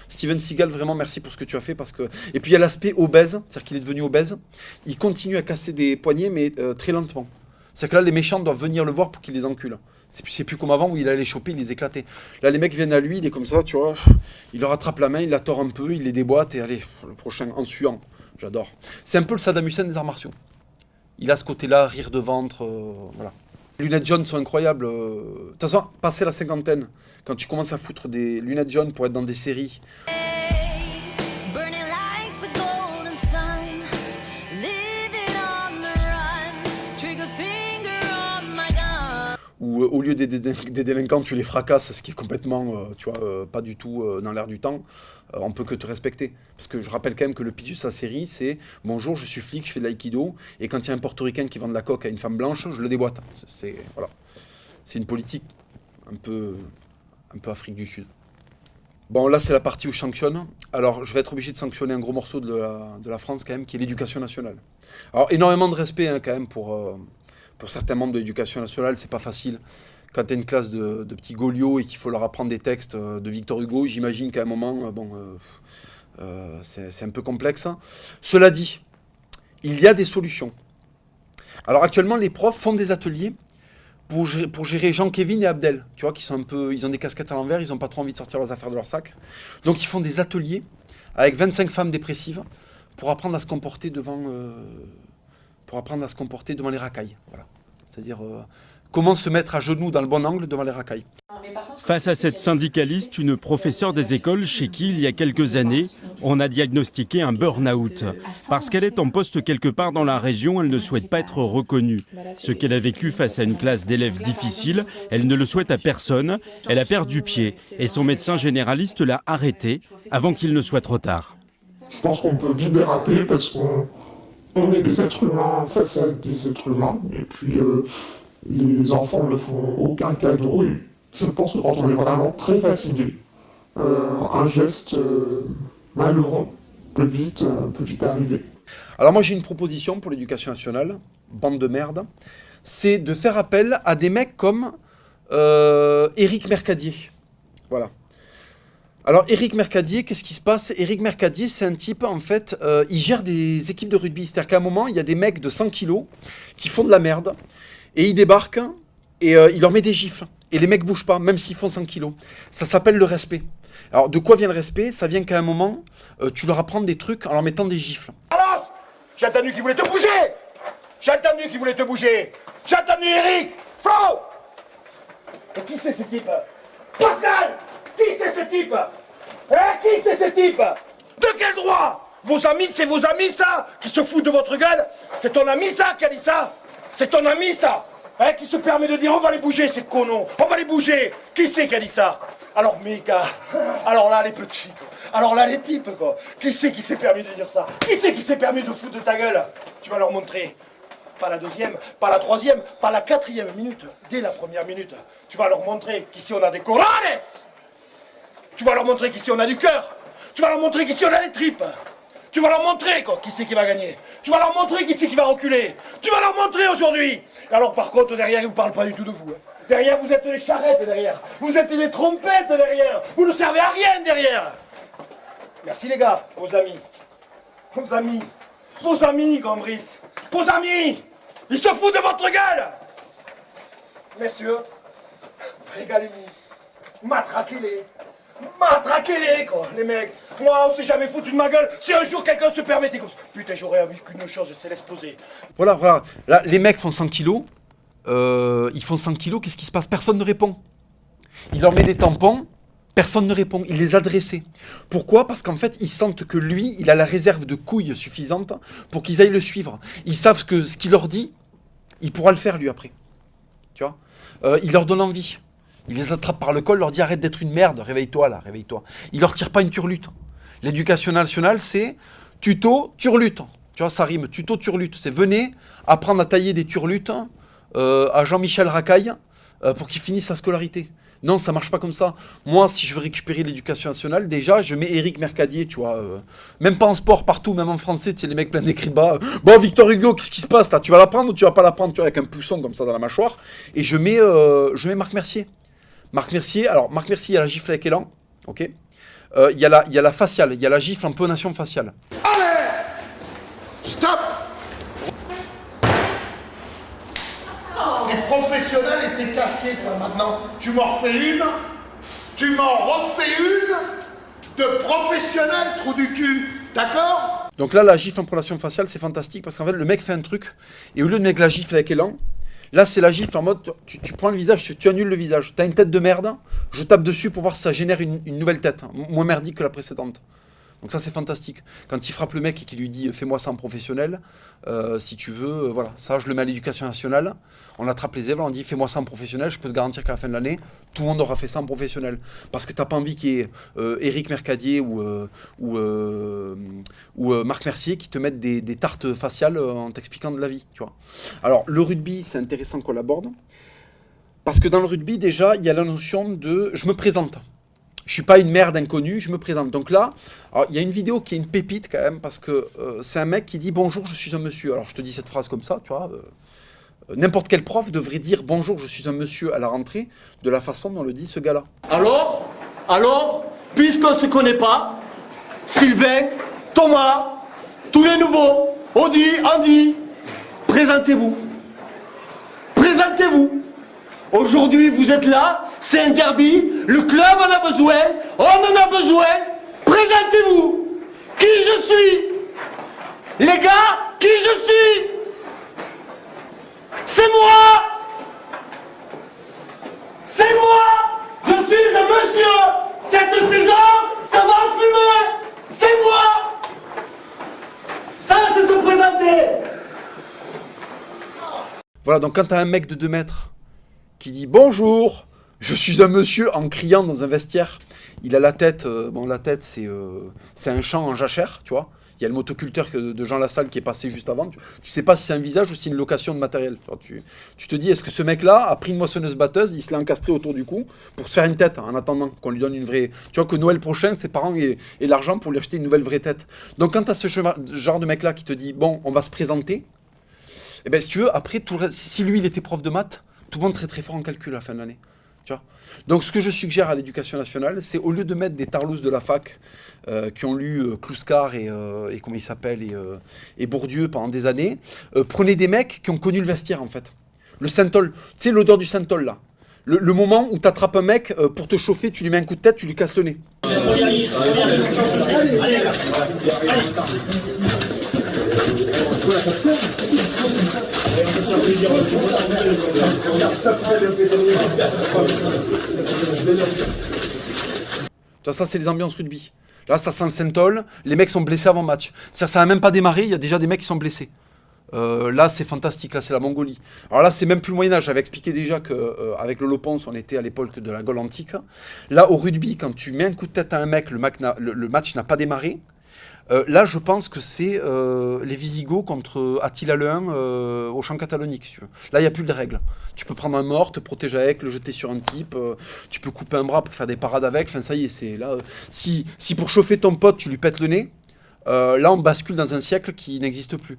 Steven Seagal, vraiment merci pour ce que tu as fait parce que. Et puis il y a l'aspect obèse, c'est-à-dire qu'il est devenu obèse. Il continue à casser des poignets mais très lentement. C'est-à-dire que là les méchants doivent venir le voir pour qu'il les encule. C'est plus comme avant où il allait choper, il les éclatait. Là, les mecs viennent à lui, il est comme ça, tu vois. Il leur attrape la main, il la tord un peu, il les déboîte et allez, le prochain en suant. J'adore. C'est un peu le Saddam Hussein des arts martiaux. Il a ce côté-là, rire de ventre, voilà. Les lunettes jaunes sont incroyables. De toute façon, passer la cinquantaine, quand tu commences à foutre des lunettes jaunes pour être dans des séries. Où au lieu des délinquants, tu les fracasses, ce qui est complètement, tu vois, pas du tout dans l'air du temps, on peut que te respecter. Parce que je rappelle quand même que le pitch de sa série, c'est « Bonjour, je suis flic, je fais de l'aïkido, et quand il y a un portoricain qui vend de la coke à une femme blanche, je le déboîte. » Voilà. C'est une politique un peu Afrique du Sud. Bon, là, c'est la partie où je sanctionne. Alors, je vais être obligé de sanctionner un gros morceau de la France, quand même, qui est l'éducation nationale. Alors, énormément de respect, hein, quand même, pour pour certains membres de l'éducation nationale, c'est pas facile. Quand tu as une classe de petits Gaulios et qu'il faut leur apprendre des textes de Victor Hugo, j'imagine qu'à un moment, c'est un peu complexe. Cela dit, il y a des solutions. Alors actuellement, les profs font des ateliers pour gérer Jean, Kevin et Abdel, tu vois, qui sont un peu, ils ont des casquettes à l'envers, ils n'ont pas trop envie de sortir leurs affaires de leur sac. Donc ils font des ateliers avec 25 femmes dépressives pour apprendre à se comporter devant les racailles. Voilà. C'est-à-dire comment se mettre à genoux dans le bon angle devant les racailles. Face à cette syndicaliste, une professeure des écoles chez qui, il y a quelques années, on a diagnostiqué un burn-out. Parce qu'elle est en poste quelque part dans la région, elle ne souhaite pas être reconnue. Ce qu'elle a vécu face à une classe d'élèves difficiles, elle ne le souhaite à personne. Elle a perdu pied et son médecin généraliste l'a arrêtée avant qu'il ne soit trop tard. Je pense qu'on peut vite déraper parce qu'on est des êtres humains face à des êtres humains. Et puis les enfants ne font aucun cadeau. Et je pense que quand on est vraiment très fatigué, un geste malheureux peut vite arriver. Alors moi j'ai une proposition pour l'éducation nationale, bande de merde, c'est de faire appel à des mecs comme Éric Mercadier. Voilà. Alors Éric Mercadier, qu'est-ce qui se passe? Éric Mercadier, c'est un type, en fait, il gère des équipes de rugby. C'est-à-dire qu'à un moment, il y a des mecs de 100 kilos qui font de la merde, et il débarque, et il leur met des gifles. Et les mecs bougent pas, même s'ils font 100 kilos. Ça s'appelle le respect. Alors, de quoi vient le respect? Ça vient qu'à un moment, tu leur apprends des trucs en leur mettant des gifles. Alors, j'ai entendu qu'il voulait te bouger. J'ai entendu qu'il voulait te bouger. J'ai entendu Eric. Flo. Et qui c'est ce type? Pascal. Qui c'est ce type? Qui c'est ce type? De quel droit? Vos amis, c'est vos amis, ça? Qui se foutent de votre gueule? C'est ton ami, ça, qui a dit ça? C'est ton ami, ça? Qui se permet de dire on va les bouger, ces connons, on va les bouger. Qui c'est qui a dit ça? Alors mes gars, alors là les petits, alors là les types quoi. Qui c'est qui s'est permis de dire ça? Qui c'est qui s'est permis de foutre de ta gueule? Tu vas leur montrer. Pas la deuxième, pas la troisième, pas la quatrième minute. Dès la première minute, tu vas leur montrer qu'ici on a des coranes. Tu vas leur montrer qu'ici on a du cœur. Tu vas leur montrer qu'ici on a des tripes. Tu vas leur montrer quoi, qui c'est qui va gagner. Tu vas leur montrer qui c'est qui va reculer. Tu vas leur montrer aujourd'hui. Alors par contre, derrière, ils ne parlent pas du tout de vous. Derrière, vous êtes des charrettes derrière. Vous êtes des trompettes derrière. Vous ne servez à rien derrière. Merci les gars, vos amis. Vos amis. Vos amis, Gambris. Vos amis. Ils se foutent de votre gueule. Messieurs, régalez-vous. Matraquez-les. Matraquez-les, quoi, les mecs. Moi, on s'est jamais foutu de ma gueule. Si un jour quelqu'un se permettait comme ça. Putain, j'aurais vu qu'une chose, c'est l'exploser. Voilà. Là, les mecs font 100 kilos. Ils font 100 kilos, qu'est-ce qui se passe? Personne ne répond. Il leur met des tampons, personne ne répond. Il les a dressés. Pourquoi? Parce qu'en fait, ils sentent que lui, il a la réserve de couilles suffisante pour qu'ils aillent le suivre. Ils savent que ce qu'il leur dit, il pourra le faire lui après. Tu vois? Il leur donne envie. Il les attrape par le col, leur dit arrête d'être une merde, réveille-toi là, réveille-toi. Il leur tire pas une turlute. L'éducation nationale, c'est tuto, turlute. Tu vois, ça rime, tuto, turlute. C'est venez apprendre à tailler des turlutes à Jean-Michel Racaille pour qu'il finisse sa scolarité. Non, ça marche pas comme ça. Moi, si je veux récupérer l'éducation nationale, déjà, je mets Éric Mercadier, tu vois. Même pas en sport, partout, même en français, tu sais, les mecs pleins d'écrits bas. Bon, Victor Hugo, qu'est-ce qui se passe là? Tu vas la prendre ou tu vas pas la prendre, tu vois, avec un pousson comme ça dans la mâchoire. Et je mets Marc Mercier. Marc Mercier, il y a la gifle avec élan, ok. Il y a la faciale, il y a la gifle en ponation faciale. Allez! Stop! T'es professionnel et t'es casqué, toi, maintenant. Tu m'en refais une, de professionnel, trou du cul, d'accord? Donc là, la gifle en ponation faciale, c'est fantastique, parce qu'en fait, le mec fait un truc, et au lieu de mettre la gifle avec élan, là, c'est la gifle en mode, tu prends le visage, tu annules le visage. T'as une tête de merde, je tape dessus pour voir si ça génère une nouvelle tête, moins merdique que la précédente. Donc ça, c'est fantastique. Quand il frappe le mec et qu'il lui dit « fais-moi ça en professionnel si tu veux, voilà. Ça, je le mets à l'éducation nationale. On attrape les élèves, on dit « fais-moi ça en professionnel, je peux te garantir qu'à la fin de l'année, tout le monde aura fait ça en professionnel. » Parce que t'as pas envie qu'il y ait Éric Mercadier ou Marc Mercier qui te mettent des tartes faciales en t'expliquant de la vie, tu vois. Alors, le rugby, c'est intéressant qu'on l'aborde. Parce que dans le rugby, déjà, il y a la notion de « je me présente ». Je suis pas une merde inconnue, je me présente. Donc là, il y a une vidéo qui est une pépite quand même, parce que c'est un mec qui dit « Bonjour, je suis un monsieur ». Alors je te dis cette phrase comme ça, tu vois. N'importe quel prof devrait dire « Bonjour, je suis un monsieur » à la rentrée, de la façon dont le dit ce gars-là. Alors, puisqu'on ne se connaît pas, Sylvain, Thomas, tous les nouveaux, Audi, Andy, présentez-vous. Présentez-vous. Aujourd'hui, vous êtes là, c'est un derby, le club en a besoin, on en a besoin. Présentez-vous. Qui je suis? Les gars, qui je suis? C'est moi! C'est moi! Je suis un monsieur! Cette saison, ça va fumer! C'est moi! Ça, c'est se présenter! Voilà, donc quand t'as un mec de 2 mètres qui dit « Bonjour, je suis un monsieur » en criant dans un vestiaire, il a la tête, la tête c'est un champ en jachère, tu vois. Il y a le motoculteur de Jean Lassalle qui est passé juste avant. Tu sais pas si c'est un visage ou si c'est une location de matériel. Alors, tu te dis, est-ce que ce mec-là a pris une moissonneuse-batteuse, il se l'a encastré autour du cou pour se faire une tête en attendant qu'on lui donne une vraie... Tu vois que Noël prochain, ses parents aient l'argent pour lui acheter une nouvelle vraie tête. Donc quand tu as ce genre de mec-là qui te dit, bon, on va se présenter, eh ben si tu veux, après, si lui, il était prof de maths, tout le monde serait très fort en calcul à la fin de l'année. Tu vois. Donc ce que je suggère à l'éducation nationale, c'est au lieu de mettre des tarlousses de la fac qui ont lu Kluskar et comment il s'appelle et Bourdieu pendant des années, prenez des mecs qui ont connu le vestiaire en fait. Le synthol, tu sais l'odeur du synthol là. Le moment où tu attrapes un mec pour te chauffer, tu lui mets un coup de tête, tu lui casses le nez. Ça, c'est les ambiances rugby. Là, ça sent le synthol. Les mecs sont blessés avant match. Ça n'a même pas démarré. Il y a déjà des mecs qui sont blessés. Là, c'est fantastique. Là, c'est la Mongolie. Alors là, c'est même plus le Moyen-Âge. J'avais expliqué déjà qu'avec le Lopons, on était à l'époque de la Gaule antique. Là, au rugby, quand tu mets un coup de tête à un mec, le match n'a pas démarré. Là, je pense que c'est les Visigoths contre Attila le Hun au champ catalonique. Si tu veux. Là, il n'y a plus de règles. Tu peux prendre un mort, te protéger avec, le jeter sur un type. Tu peux couper un bras pour faire des parades avec. Enfin, ça y est, c'est là. Si pour chauffer ton pote, tu lui pètes le nez, là, on bascule dans un siècle qui n'existe plus.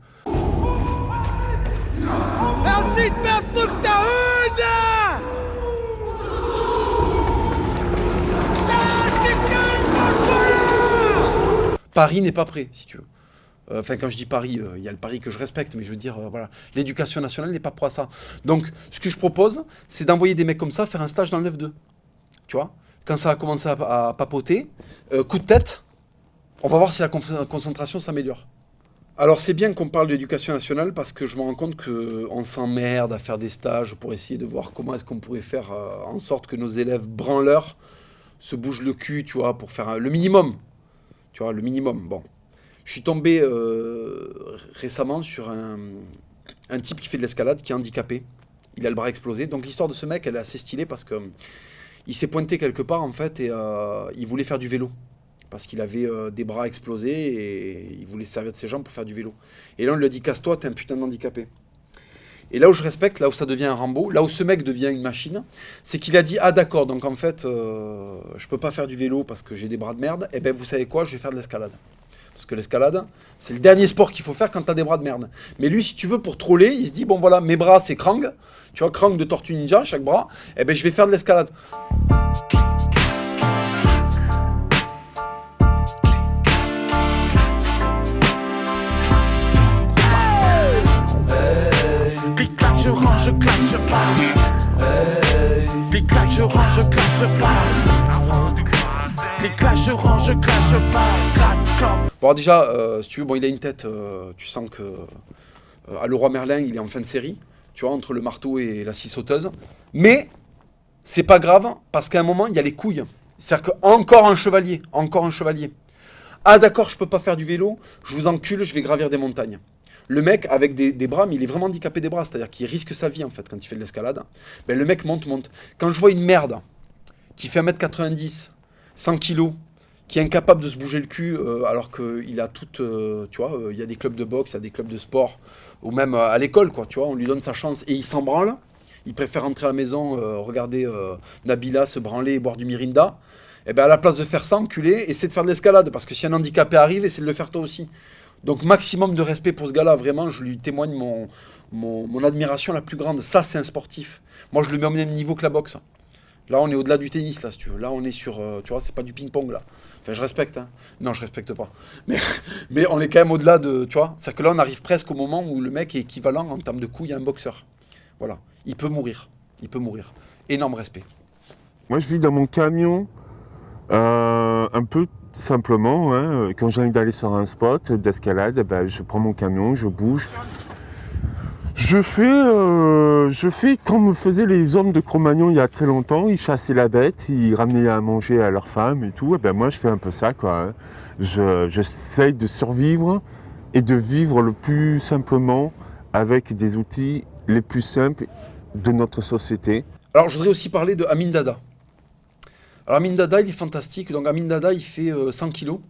Merci de faire foutre ta Paris n'est pas prêt, si tu veux. Enfin, quand je dis Paris, il y a le Paris que je respecte, mais je veux dire, voilà, l'éducation nationale n'est pas prêt à ça. Donc, ce que je propose, c'est d'envoyer des mecs comme ça faire un stage dans le 9-2. Tu vois, quand ça va commencer à papoter, coup de tête, on va voir si la concentration s'améliore. Alors, c'est bien qu'on parle d'éducation nationale parce que je me rends compte qu'on s'emmerde à faire des stages pour essayer de voir comment est-ce qu'on pourrait faire en sorte que nos élèves branleurs se bougent le cul, tu vois, pour faire le minimum. Tu vois, le minimum. Bon. Je suis tombé récemment sur un type qui fait de l'escalade, qui est handicapé. Il a le bras explosé. Donc l'histoire de ce mec, elle est assez stylée parce que il s'est pointé quelque part, en fait, et il voulait faire du vélo. Parce qu'il avait des bras explosés et il voulait se servir de ses jambes pour faire du vélo. Et là, on lui a dit, casse-toi, t'es un putain d'handicapé. Et là où je respecte, là où ça devient un Rambo, là où ce mec devient une machine, c'est qu'il a dit, ah d'accord, donc en fait, je peux pas faire du vélo parce que j'ai des bras de merde, et ben vous savez quoi, je vais faire de l'escalade. Parce que l'escalade, c'est le dernier sport qu'il faut faire quand t'as des bras de merde. Mais lui, si tu veux, pour troller, il se dit, bon voilà, mes bras c'est Krang, tu vois, Krang de Tortue Ninja, chaque bras, et ben je vais faire de l'escalade. Je range, je claque, je passe. Des claques, je range, je claque, je passe. Des claques, je range, je claque, je passe. Clac, clac. Bon, déjà, si tu veux, bon, il a une tête, tu sens que à Leroy Merlin, il est en fin de série, tu vois, entre le marteau et la scie sauteuse. Mais c'est pas grave, parce qu'à un moment, il y a les couilles. C'est-à-dire qu'encore un chevalier, encore un chevalier. Ah d'accord, je peux pas faire du vélo, je vous encule, je vais gravir des montagnes. Le mec avec des bras, mais il est vraiment handicapé des bras, c'est-à-dire qu'il risque sa vie en fait quand il fait de l'escalade. Ben, le mec monte. Quand je vois une merde qui fait 1m90, 100 kg, qui est incapable de se bouger le cul alors qu'il a tout, tu vois, il y a des clubs de boxe, il y a des clubs de sport, ou même à l'école, quoi, tu vois, on lui donne sa chance et il s'en branle. Il préfère rentrer à la maison, regarder Nabila se branler et boire du Mirinda. Et ben à la place de faire ça, enculé, essaie de faire de l'escalade, parce que si un handicapé arrive, essaie de le faire toi aussi. Donc maximum de respect pour ce gars-là, vraiment, je lui témoigne mon admiration la plus grande. Ça, c'est un sportif. Moi, je le mets au même niveau que la boxe. Là, on est au-delà du tennis, là, si tu veux. Là, on est sur, tu vois, c'est pas du ping-pong, là. Enfin, je respecte, hein. Non, je respecte pas. Mais on est quand même au-delà de, tu vois. C'est que là, on arrive presque au moment où le mec est équivalent en termes de coups à un boxeur. Voilà. Il peut mourir. Il peut mourir. Énorme respect. Moi, je vis dans mon camion, un peu simplement. Hein. Quand j'ai envie d'aller sur un spot d'escalade, ben, je prends mon camion, je bouge. Je fais comme faisaient les hommes de Cro-Magnon il y a très longtemps. Ils chassaient la bête, ils ramenaient à manger à leurs femmes et tout. Et ben moi, je fais un peu ça, quoi. Hein. J'essaye de survivre et de vivre le plus simplement avec des outils les plus simples de notre société. Alors, je voudrais aussi parler de Amin Dada. Alors, Amin Dada, il est fantastique. Donc, Amin Dada, il fait 100 kilos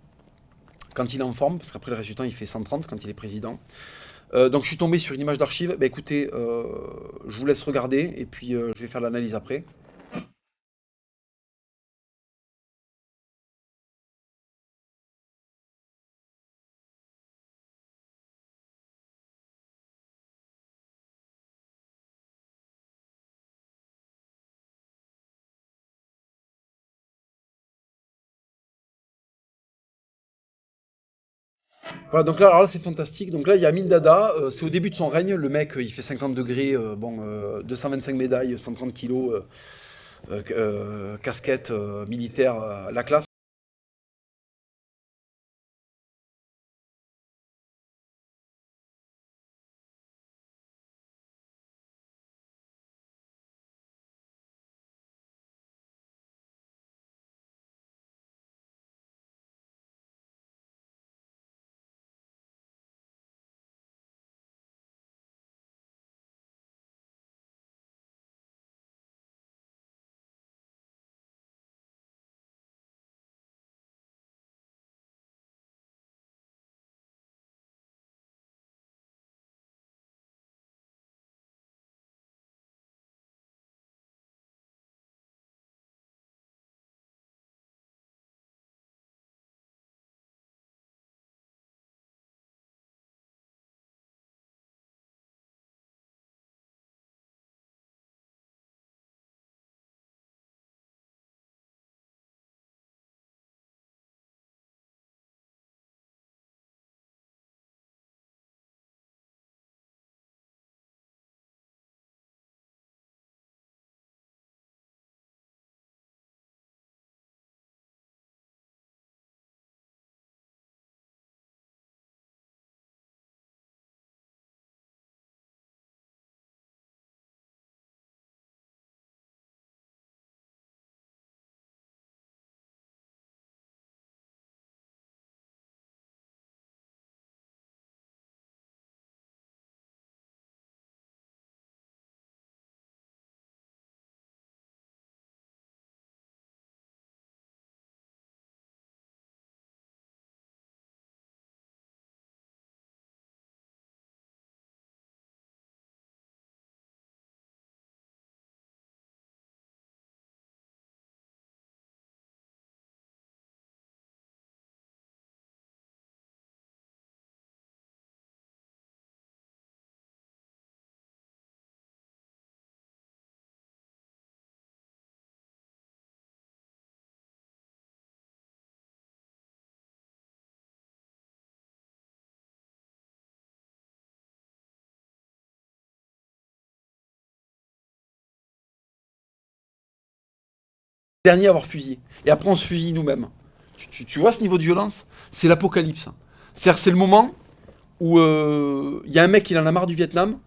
quand il est en forme, parce qu'après le résultat, il fait 130 quand il est président. Donc je suis tombé sur une image d'archive. Bah, écoutez, je vous laisse regarder et puis je vais faire l'analyse après. Voilà, donc là, alors là c'est fantastique. Donc là, il y a Amin Dada, c'est au début de son règne. Le mec, il fait 50 degrés, 225 médailles, 130 kilos, casquette militaire, la classe. Dernier à avoir fusillé. Et après, on se fusille nous-mêmes. Tu vois ce niveau de violence? C'est l'apocalypse. C'est-à-dire, c'est le moment où il y a un mec, il en a marre du Vietnam,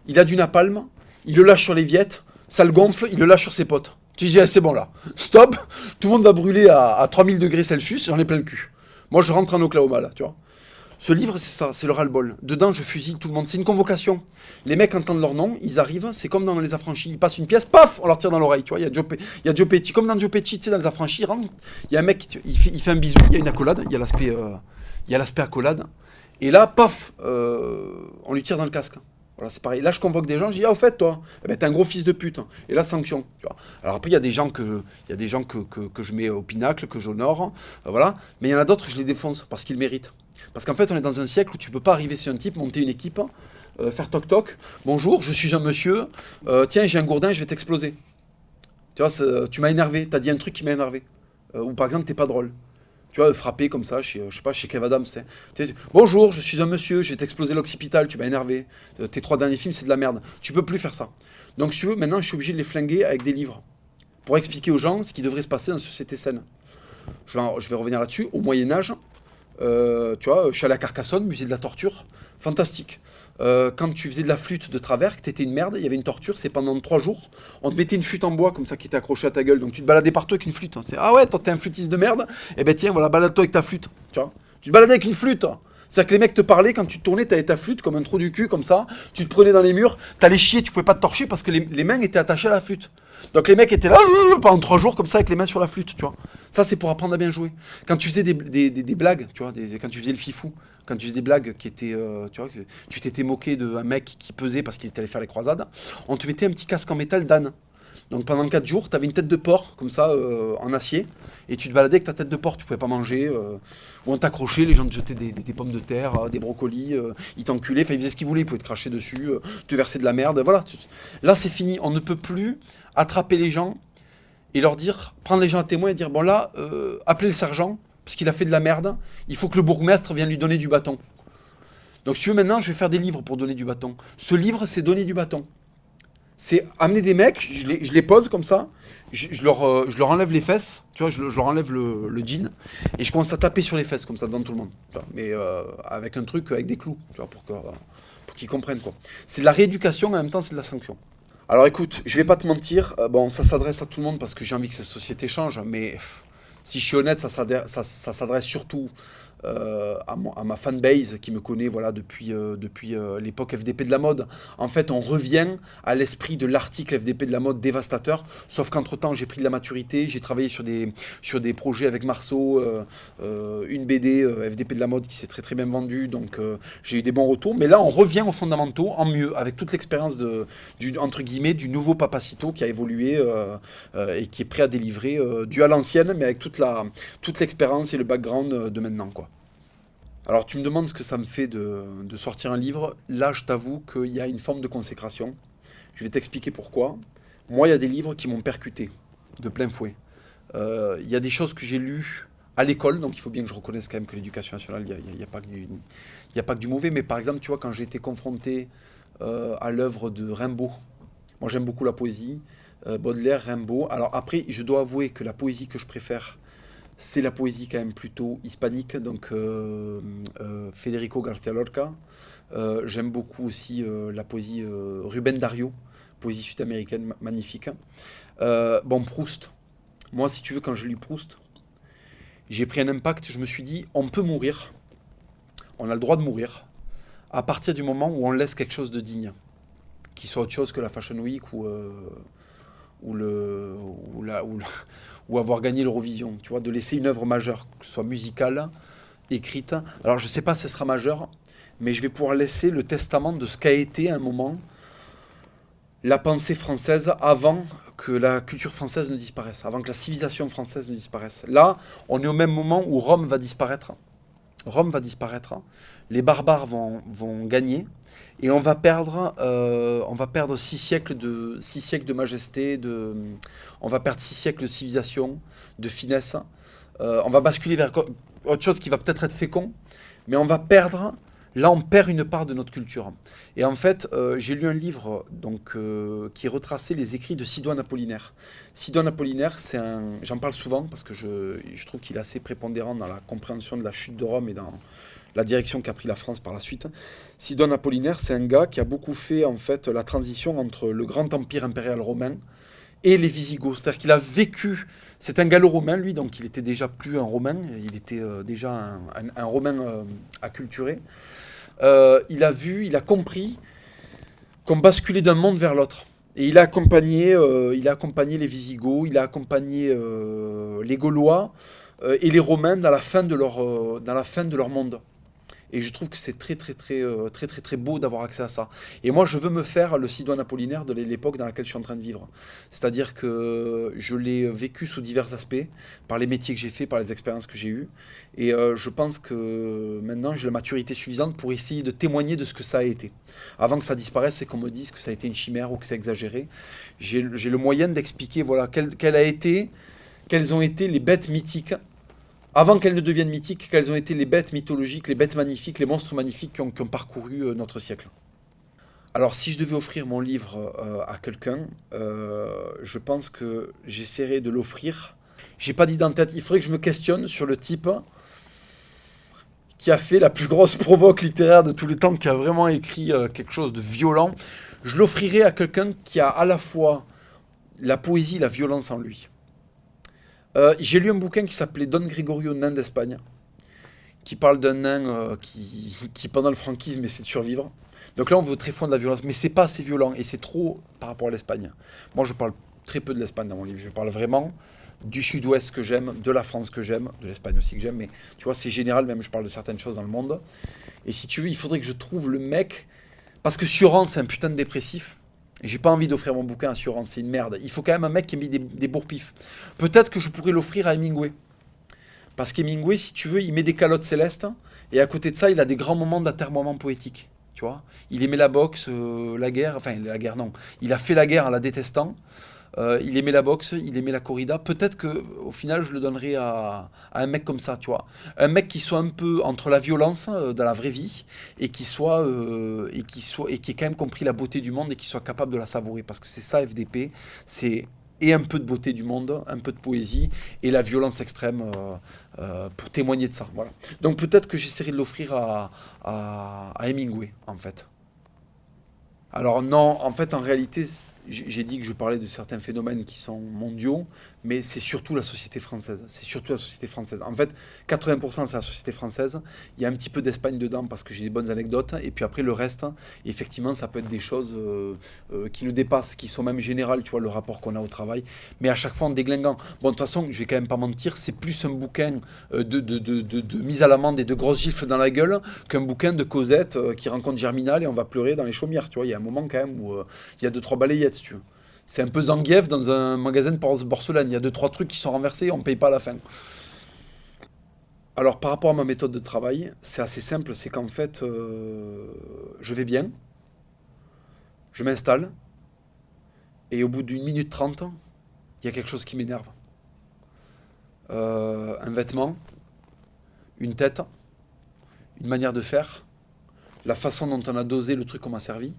il a du napalm, il le lâche sur les Viettes, ça le gonfle, il le lâche sur ses potes. Tu dis, ah, c'est bon là, stop, tout le monde va brûler à 3000 degrés Celsius, j'en ai plein le cul. Moi, je rentre en Oklahoma là, tu vois. Ce livre, c'est ça, c'est le ras-le-bol. Dedans, je fusille tout le monde. C'est une convocation. Les mecs entendent leur nom, ils arrivent, c'est comme dans Les Affranchis. Ils passent une pièce, paf, on leur tire dans l'oreille. Tu vois, il y a Joe Pesci, comme dans Joe Pesci, tu sais, dans Les Affranchis, il y a un mec, il fait un bisou, il y a une accolade, il y a l'aspect accolade. Et là, paf, on lui tire dans le casque. Voilà, c'est pareil. Là, je convoque des gens, je dis, ah, au fait, toi, eh ben, t'es un gros fils de pute. Et là, sanction. Tu vois. Alors après, il y a des gens que je mets au pinacle, que j'honore, voilà. Mais il y en a d'autres, je les défonce parce qu'ils méritent. Parce qu'en fait, on est dans un siècle où tu peux pas arriver sur un type, monter une équipe, faire toc-toc. Bonjour, je suis un monsieur. Tiens, j'ai un gourdin, je vais t'exploser. Tu vois, tu m'as énervé. T'as dit un truc qui m'a énervé. Ou par exemple, t'es pas drôle. Tu vois, frapper comme ça, je sais pas, chez Kev Adams. Bonjour, je suis un monsieur, je vais t'exploser l'occipital, tu m'as énervé. Tes 3 derniers films, c'est de la merde. Tu peux plus faire ça. Donc, si tu veux, maintenant, je suis obligé de les flinguer avec des livres. Pour expliquer aux gens ce qui devrait se passer dans une société saine. Je vais revenir là-dessus. Au Moyen-Âge, tu vois, je suis allé à Carcassonne, musée de la torture. Fantastique. Quand tu faisais de la flûte de travers, que t'étais une merde, il y avait une torture, c'est pendant 3 jours, on te mettait une flûte en bois comme ça qui était accrochée à ta gueule, donc tu te baladais partout avec une flûte. Hein. Ah ouais, toi t'es un flûtiste de merde, eh ben tiens, voilà, balade-toi avec ta flûte, tu vois. Tu te baladais avec une flûte. C'est-à-dire que les mecs te parlaient, quand tu te tournais, t'avais ta flûte comme un trou du cul, comme ça, tu te prenais dans les murs, t'allais chier, tu pouvais pas te torcher parce que les mains étaient attachées à la flûte. Donc les mecs étaient là pendant 3 jours comme ça avec les mains sur la flûte, tu vois. Ça c'est pour apprendre à bien jouer. Quand tu faisais des blagues, tu vois, quand tu faisais le fifou, quand tu faisais des blagues qui étaient, tu vois, que tu t'étais moqué d'un mec qui pesait parce qu'il était allé faire les croisades, on te mettait un petit casque en métal d'âne. Donc pendant 4 jours, t'avais une tête de porc comme ça en acier et tu te baladais avec ta tête de porc, tu pouvais pas manger. Ou on t'accrochait, les gens te jetaient des pommes de terre, des brocolis, ils t'enculaient, enfin ils faisaient ce qu'ils voulaient, ils pouvaient te cracher dessus, te verser de la merde, voilà. Là c'est fini, on ne peut plus attraper les gens et leur dire, prendre les gens à témoin et dire bon là, appelez le sergent parce qu'il a fait de la merde, il faut que le bourgmestre vienne lui donner du bâton. Donc si tu veux maintenant, je vais faire des livres pour donner du bâton. Ce livre, c'est donner du bâton. C'est amener des mecs, je les pose comme ça, je leur enlève les fesses, tu vois, je leur enlève le jean, et je commence à taper sur les fesses comme ça devant tout le monde. Tu vois, mais avec un truc, avec des clous, tu vois, pour qu'ils comprennent quoi. C'est de la rééducation, en même temps c'est de la sanction. Alors écoute, je vais pas te mentir, bon ça s'adresse à tout le monde parce que j'ai envie que cette société change, mais si je suis honnête, ça s'adresse surtout à ma fanbase qui me connaît voilà, depuis l'époque FDP de la mode. En fait, on revient à l'esprit de l'article FDP de la mode dévastateur, sauf qu'entre-temps, j'ai pris de la maturité, j'ai travaillé sur des projets avec Marceau, une BD FDP de la mode qui s'est très très bien vendue, donc j'ai eu des bons retours. Mais là, on revient aux fondamentaux, en mieux, avec toute l'expérience entre guillemets, du nouveau Papacito qui a évolué et qui est prêt à délivrer du à l'ancienne, mais avec toute l'expérience et le background de maintenant, quoi. Alors tu me demandes ce que ça me fait de sortir un livre. Là, je t'avoue qu'il y a une forme de consécration. Je vais t'expliquer pourquoi. Moi, il y a des livres qui m'ont percuté de plein fouet. Il y a des choses que j'ai lues à l'école, donc il faut bien que je reconnaisse quand même que l'éducation nationale, il n'y a pas que du mauvais. Mais par exemple, tu vois, quand j'ai été confronté à l'œuvre de Rimbaud, moi j'aime beaucoup la poésie, Baudelaire, Rimbaud. Alors après, je dois avouer que la poésie que je préfère, c'est la poésie quand même plutôt hispanique, donc Federico García Lorca. J'aime beaucoup aussi la poésie Rubén Dario, poésie sud-américaine magnifique. Bon, Proust. Moi, si tu veux, quand je lis Proust, j'ai pris un impact, je me suis dit, on peut mourir, on a le droit de mourir, à partir du moment où on laisse quelque chose de digne, qui soit autre chose que la Fashion Week ou avoir gagné l'Eurovision, tu vois, de laisser une œuvre majeure, que ce soit musicale, écrite. Alors je sais pas si ce sera majeur, mais je vais pouvoir laisser le testament de ce qu'a été à un moment la pensée française avant que la culture française ne disparaisse, avant que la civilisation française ne disparaisse. Là, on est au même moment où Rome va disparaître. Rome va disparaître, les barbares vont gagner, et on va perdre 6 siècles de majesté, on va perdre 6 siècles de civilisation, de finesse. On va basculer vers autre chose qui va peut-être être fécond, mais on perd une part de notre culture. Et en fait, j'ai lu un livre donc, qui retraçait les écrits de Sidoine Apollinaire. Sidoine Apollinaire, j'en parle souvent parce que je trouve qu'il est assez prépondérant dans la compréhension de la chute de Rome et dans la direction qu'a pris la France par la suite. Sidoine Apollinaire, c'est un gars qui a beaucoup fait en fait la transition entre le grand empire impérial romain et les Visigoths. C'est-à-dire qu'il a vécu, c'est un gallo-romain lui, donc il était déjà plus un romain, il était déjà un romain acculturé. Il a compris qu'on basculait d'un monde vers l'autre. Et il a accompagné les Visigoths, il a accompagné les Gaulois et les Romains dans la fin de leur monde. Et je trouve que c'est très beau d'avoir accès à ça. Et moi, je veux me faire le Sidoine Apollinaire de l'époque dans laquelle je suis en train de vivre. C'est-à-dire que je l'ai vécu sous divers aspects, par les métiers que j'ai faits, par les expériences que j'ai eues. Et je pense que maintenant, j'ai la maturité suffisante pour essayer de témoigner de ce que ça a été. Avant que ça disparaisse et qu'on me dise que ça a été une chimère ou que c'est exagéré, j'ai le moyen d'expliquer voilà, quelles ont été les bêtes mythiques. Avant qu'elles ne deviennent mythiques, quelles ont été les bêtes mythologiques, les bêtes magnifiques, les monstres magnifiques qui ont parcouru notre siècle. Alors si je devais offrir mon livre à quelqu'un, je pense que j'essaierais de l'offrir. J'ai pas d'idée en tête, il faudrait que je me questionne sur le type qui a fait la plus grosse provoque littéraire de tous les temps, qui a vraiment écrit quelque chose de violent. Je l'offrirais à quelqu'un qui a à la fois la poésie et la violence en lui. J'ai lu un bouquin qui s'appelait Don Gregorio, nain d'Espagne, qui parle d'un nain qui pendant le franquisme essaie de survivre. Donc là on veut très fond de la violence, mais c'est pas assez violent et c'est trop par rapport à l'Espagne. Moi je parle très peu de l'Espagne dans mon livre, je parle vraiment du sud-ouest que j'aime, de la France que j'aime, de l'Espagne aussi que j'aime, mais tu vois c'est général, même je parle de certaines choses dans le monde. Et si tu veux, il faudrait que je trouve le mec, parce que Sioran c'est un putain de dépressif. J'ai pas envie d'offrir mon bouquin à Sioran, c'est une merde. Il faut quand même un mec qui ait mis des bourre-pifs. Peut-être que je pourrais l'offrir à Hemingway. Parce qu'Hemingway, si tu veux, il met des calottes célestes. Et à côté de ça, il a des grands moments d'atermoiement poétique. Tu vois, il aimait la boxe, la guerre. Enfin, la guerre, non. Il a fait la guerre en la détestant. Il aimait la boxe, il aimait la corrida. Peut-être qu'au final, je le donnerais à un mec comme ça, tu vois. Un mec qui soit un peu entre la violence dans la vraie vie et qui ait quand même compris la beauté du monde et qui soit capable de la savourer. Parce que c'est ça, FDP, c'est et un peu de beauté du monde, un peu de poésie et la violence extrême pour témoigner de ça. Voilà. Donc peut-être que j'essaierai de l'offrir à Hemingway, en fait. Alors non, en fait, en réalité, j'ai dit que je parlais de certains phénomènes qui sont mondiaux, mais c'est surtout la société française. C'est surtout la société française. En fait, 80% c'est la société française. Il y a un petit peu d'Espagne dedans parce que j'ai des bonnes anecdotes. Et puis après, le reste, effectivement, ça peut être des choses qui nous dépassent, qui sont même générales, tu vois, le rapport qu'on a au travail. Mais à chaque fois en déglinguant. Bon, de toute façon, je vais quand même pas mentir, c'est plus un bouquin de mise à l'amende et de grosses gifles dans la gueule qu'un bouquin de Cosette qui rencontre Germinal et on va pleurer dans les chaumières. Tu vois, il y a un moment quand même où il y a 2-3 balayettes, si tu veux. C'est un peu Zangief dans un magasin de porcelaine. Il y a 2-3 trucs qui sont renversés, on ne paye pas à la fin. Alors, par rapport à ma méthode de travail, c'est assez simple. C'est qu'en fait, je vais bien, je m'installe, et au bout d'1 minute 30, il y a quelque chose qui m'énerve. Un vêtement, une tête, une manière de faire, la façon dont on a dosé le truc qu'on m'a servi.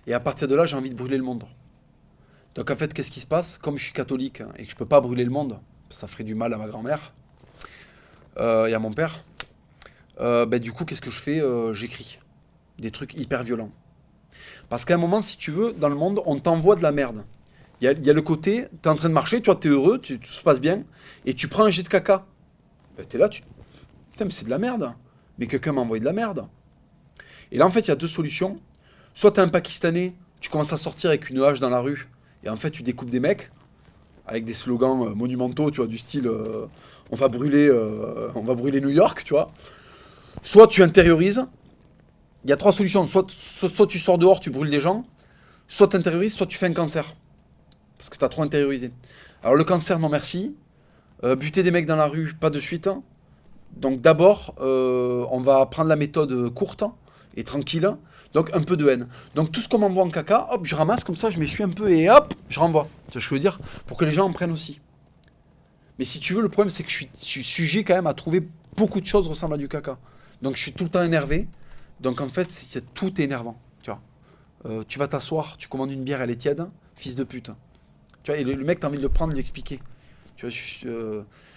Et à partir de là, j'ai envie de brûler le monde. Donc en fait, qu'est-ce qui se passe? Comme je suis catholique et que je peux pas brûler le monde, ça ferait du mal à ma grand-mère et à mon père, du coup, qu'est-ce que je fais? J'écris des trucs hyper violents. Parce qu'à un moment, si tu veux, dans le monde, on t'envoie de la merde. Il y a le côté, tu es en train de marcher, tu vois, tu es heureux, tout se passe bien, et tu prends un jet de caca. Tu es là, putain, mais c'est de la merde. Mais quelqu'un m'a envoyé de la merde. Et là, en fait, il y a 2 solutions. Soit tu es un Pakistanais, tu commences à sortir avec une hache dans la rue, et en fait, tu découpes des mecs, avec des slogans monumentaux, tu vois, du style on va brûler New York, tu vois. Soit tu intériorises. Il y a 3 solutions. Soit tu sors dehors, tu brûles des gens, soit tu intériorises, soit tu fais un cancer. Parce que tu as trop intériorisé. Alors le cancer, non merci. Buter des mecs dans la rue, pas de suite. Donc d'abord, on va prendre la méthode courte et tranquille. Donc un peu de haine. Donc tout ce qu'on m'envoie en caca, hop, je ramasse comme ça, je m'essuie un peu et hop, je renvoie. Tu vois ce que je veux dire? Pour que les gens en prennent aussi. Mais si tu veux, le problème c'est que je suis sujet quand même à trouver beaucoup de choses ressemblent à du caca. Donc je suis tout le temps énervé. Donc en fait, tout est énervant. Tu vois. Tu vas t'asseoir, tu commandes une bière, elle est tiède, fils de pute. Tu vois, et le mec, t'as envie de le prendre, de lui expliquer. Tu vois,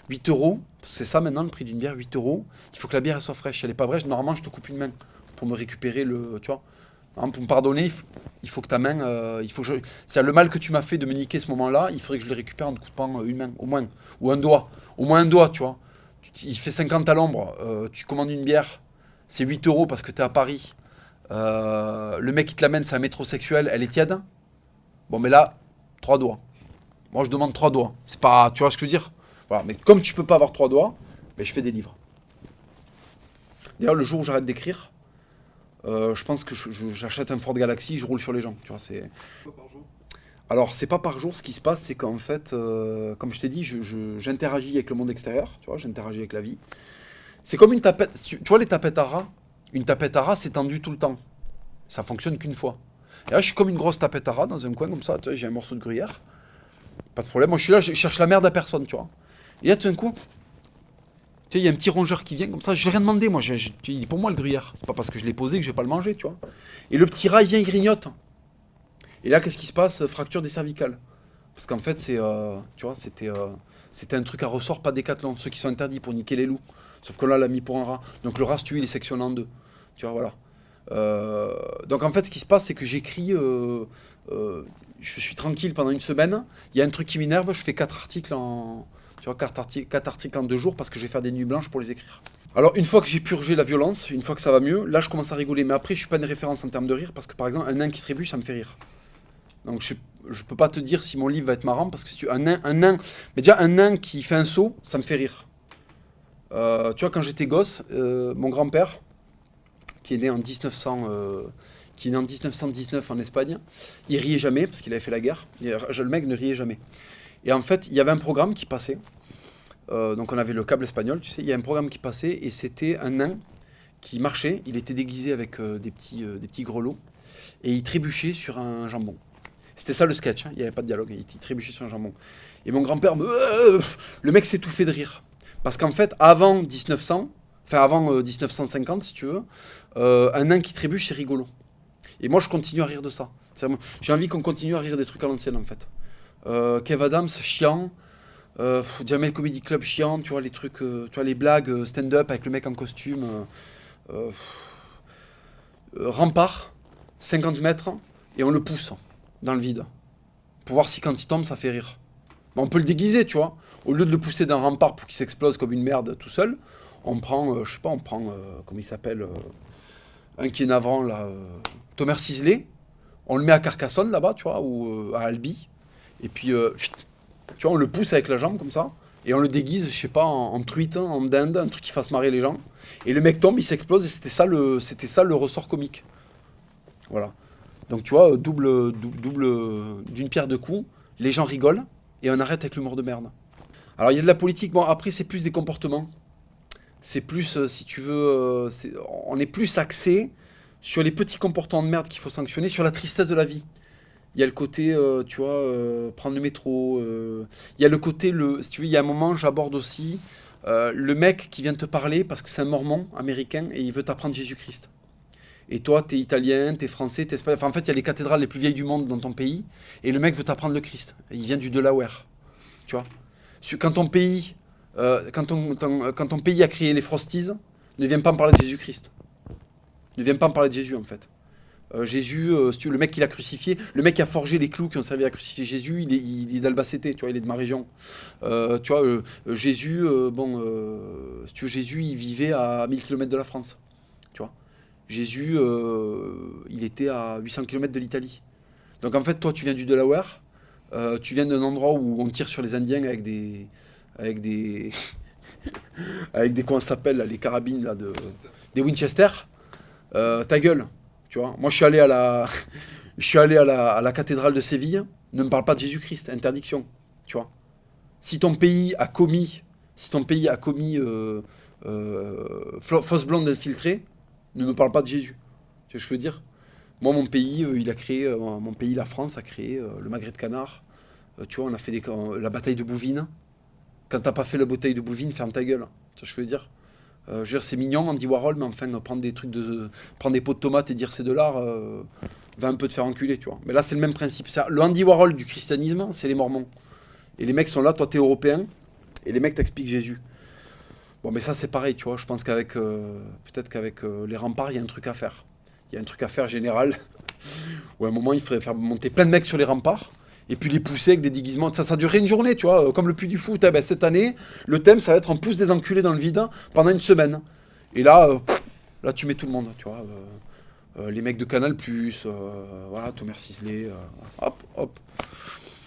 8 €, parce que c'est ça maintenant le prix d'une bière, 8 €. Il faut que la bière elle soit fraîche. Si elle n'est pas fraîche, normalement je te coupe une main pour me récupérer le. Tu vois. Pour me pardonner, il faut que ta main. C'est le mal que tu m'as fait de me niquer ce moment-là, il faudrait que je le récupère en te coupant une main, au moins. Ou un doigt. Au moins un doigt, tu vois. Il fait 50 à l'ombre, tu commandes une bière, c'est 8 € parce que t'es à Paris. Le mec qui te l'amène, c'est un métrosexuel, elle est tiède. Bon, mais là, 3 doigts. Moi, je demande 3 doigts. C'est pas. Tu vois ce que je veux dire? Voilà. Mais comme tu peux pas avoir 3 doigts, ben, je fais des livres. D'ailleurs, le jour où j'arrête d'écrire, je pense que j'achète un Ford Galaxy, je roule sur les gens. Tu vois, c'est... Alors, c'est pas par jour. Ce qui se passe, c'est qu'en fait, comme je t'ai dit, j'interagis avec le monde extérieur. Tu vois, j'interagis avec la vie. C'est comme une tapette. Tu vois les tapettes à rats? Une tapette à rats, c'est tendu tout le temps. Ça fonctionne qu'une fois. Et là, je suis comme une grosse tapette à rats dans un coin comme ça. Tu vois, j'ai un morceau de gruyère. Pas de problème. Moi, je suis là, je cherche la merde à personne, tu vois. Et là, tout d'un coup, tu sais, il y a un petit rongeur qui vient comme ça. Je n'ai rien demandé, moi. Il est pour moi, le gruyère. C'est pas parce que je l'ai posé que je vais pas le manger, tu vois. Et le petit rat, il vient, il grignote. Et là, qu'est-ce qui se passe? Fracture des cervicales. Parce qu'en fait, c'est, tu vois, c'était un truc à ressort, pas Décathlon. Ceux qui sont interdits pour niquer les loups. Sauf que là, l'a mis pour un rat. Donc le rat, si tu veux, il est sectionné en deux. Tu vois, voilà. Donc en fait, ce qui se passe, c'est que j'écris... je suis tranquille pendant une semaine. Il y a un truc qui m'énerve. Je fais 4 articles en... Tu vois, 4 articles en 2 jours parce que je vais faire des nuits blanches pour les écrire. Alors, une fois que j'ai purgé la violence, une fois que ça va mieux, là, je commence à rigoler. Mais après, je suis pas une référence en termes de rire parce que, par exemple, un nain qui trébuche, ça me fait rire. Donc, je peux pas te dire si mon livre va être marrant parce que si tu un nain... Mais déjà, un nain qui fait un saut, ça me fait rire. Tu vois, quand j'étais gosse, mon grand-père, qui est né en 1919 en Espagne, il riait jamais parce qu'il avait fait la guerre. Le mec ne riait jamais. Et en fait, il y avait un programme qui passait. Donc on avait le câble espagnol, tu sais. Il y a un programme qui passait et c'était un nain qui marchait. Il était déguisé avec des petits grelots et il trébuchait sur un jambon. C'était ça le sketch, hein. Il n'y avait pas de dialogue. Il trébuchait sur un jambon. Et mon grand-père, le mec s'étouffait de rire. Parce qu'en fait, avant 1900, enfin avant 1950, si tu veux, un nain qui trébuche, c'est rigolo. Et moi, je continue à rire de ça. J'ai envie qu'on continue à rire des trucs à l'ancienne, en fait. Kev Adams, chiant. Jamel Comedy Club, chiant. Tu vois, les trucs, tu vois, les blagues stand-up avec le mec en costume. Rempart, 50 mètres, et on le pousse dans le vide. Pour voir si quand il tombe, ça fait rire. On peut le déguiser, tu vois. Au lieu de le pousser d'un rempart pour qu'il s'explose comme une merde tout seul, on prend, je sais pas, comment il s'appelle, un qui est navrant, là, Thomas Sisley, on le met à Carcassonne, là-bas, tu vois, ou à Albi, et puis, tu vois, on le pousse avec la jambe, comme ça, et on le déguise, je sais pas, en truite, en dinde, un truc qui fasse marrer les gens, et le mec tombe, il s'explose, et c'était ça le ressort comique. Voilà. Donc, tu vois, double d'une pierre deux coups, les gens rigolent, et on arrête avec l'humour de merde. Alors, il y a de la politique, bon, après, c'est plus des comportements. C'est plus, si tu veux, on est plus axé sur les petits comportements de merde qu'il faut sanctionner, sur la tristesse de la vie. Il y a le côté, tu vois, prendre le métro. Il y a le côté, si tu veux, il y a un moment, j'aborde aussi le mec qui vient te parler parce que c'est un mormon américain et il veut t'apprendre Jésus-Christ. Et toi, t'es italien, t'es français, t'es espagnol. Enfin, en fait, il y a les cathédrales les plus vieilles du monde dans ton pays et le mec veut t'apprendre le Christ. Et il vient du Delaware, tu vois. Quand ton pays... quand ton pays a créé les Frosties, ne viens pas me parler de Jésus-Christ. Ne viens pas me parler de Jésus, en fait. Jésus, si tu veux, le mec qui l'a crucifié, le mec qui a forgé les clous qui ont servi à crucifier Jésus, il est d'Albacete, tu vois, il est de ma région. Tu vois, Jésus, si tu veux, Jésus, il vivait à 1000 km de la France. Tu vois. Jésus, il était à 800 km de l'Italie. Donc, en fait, toi, tu viens du Delaware, tu viens d'un endroit où on tire sur les Indiens avec des comment ça s'appelle là, les carabines là, des Winchester, ta gueule, tu vois. Moi je suis allé à la cathédrale de Séville, ne me parle pas de Jésus-Christ, interdiction, tu vois. Si ton pays a commis fausse blonde infiltrée, ne me parle pas de Jésus. Tu vois ce que je veux dire? Moi mon pays, la France a créé le magret de canard, tu vois, on a fait la bataille de Bouvines. Quand t'as pas fait la bouteille de Bouvines, ferme ta gueule. Tu vois ce que je veux dire? Je veux dire, c'est mignon, Andy Warhol, mais enfin, prendre des pots de tomates et dire c'est de l'art, va un peu te faire enculer, tu vois. Mais là, c'est le même principe. Le Andy Warhol du christianisme, c'est les mormons. Et les mecs sont là, toi, t'es européen, et les mecs t'expliquent Jésus. Bon, mais ça, c'est pareil, tu vois. Je pense peut-être qu'avec les remparts, il y a un truc à faire. Il y a un truc à faire général, où à un moment, il faudrait faire monter plein de mecs sur les remparts, et puis les pousser avec des déguisements. Ça durerait une journée, tu vois, comme le Puy du Foot. Ben, cette année, le thème, ça va être on pousse des enculés dans le vide pendant une semaine. Et là, tu mets tout le monde, tu vois. Les mecs de Canal+, voilà, Thomas Sisley, hop.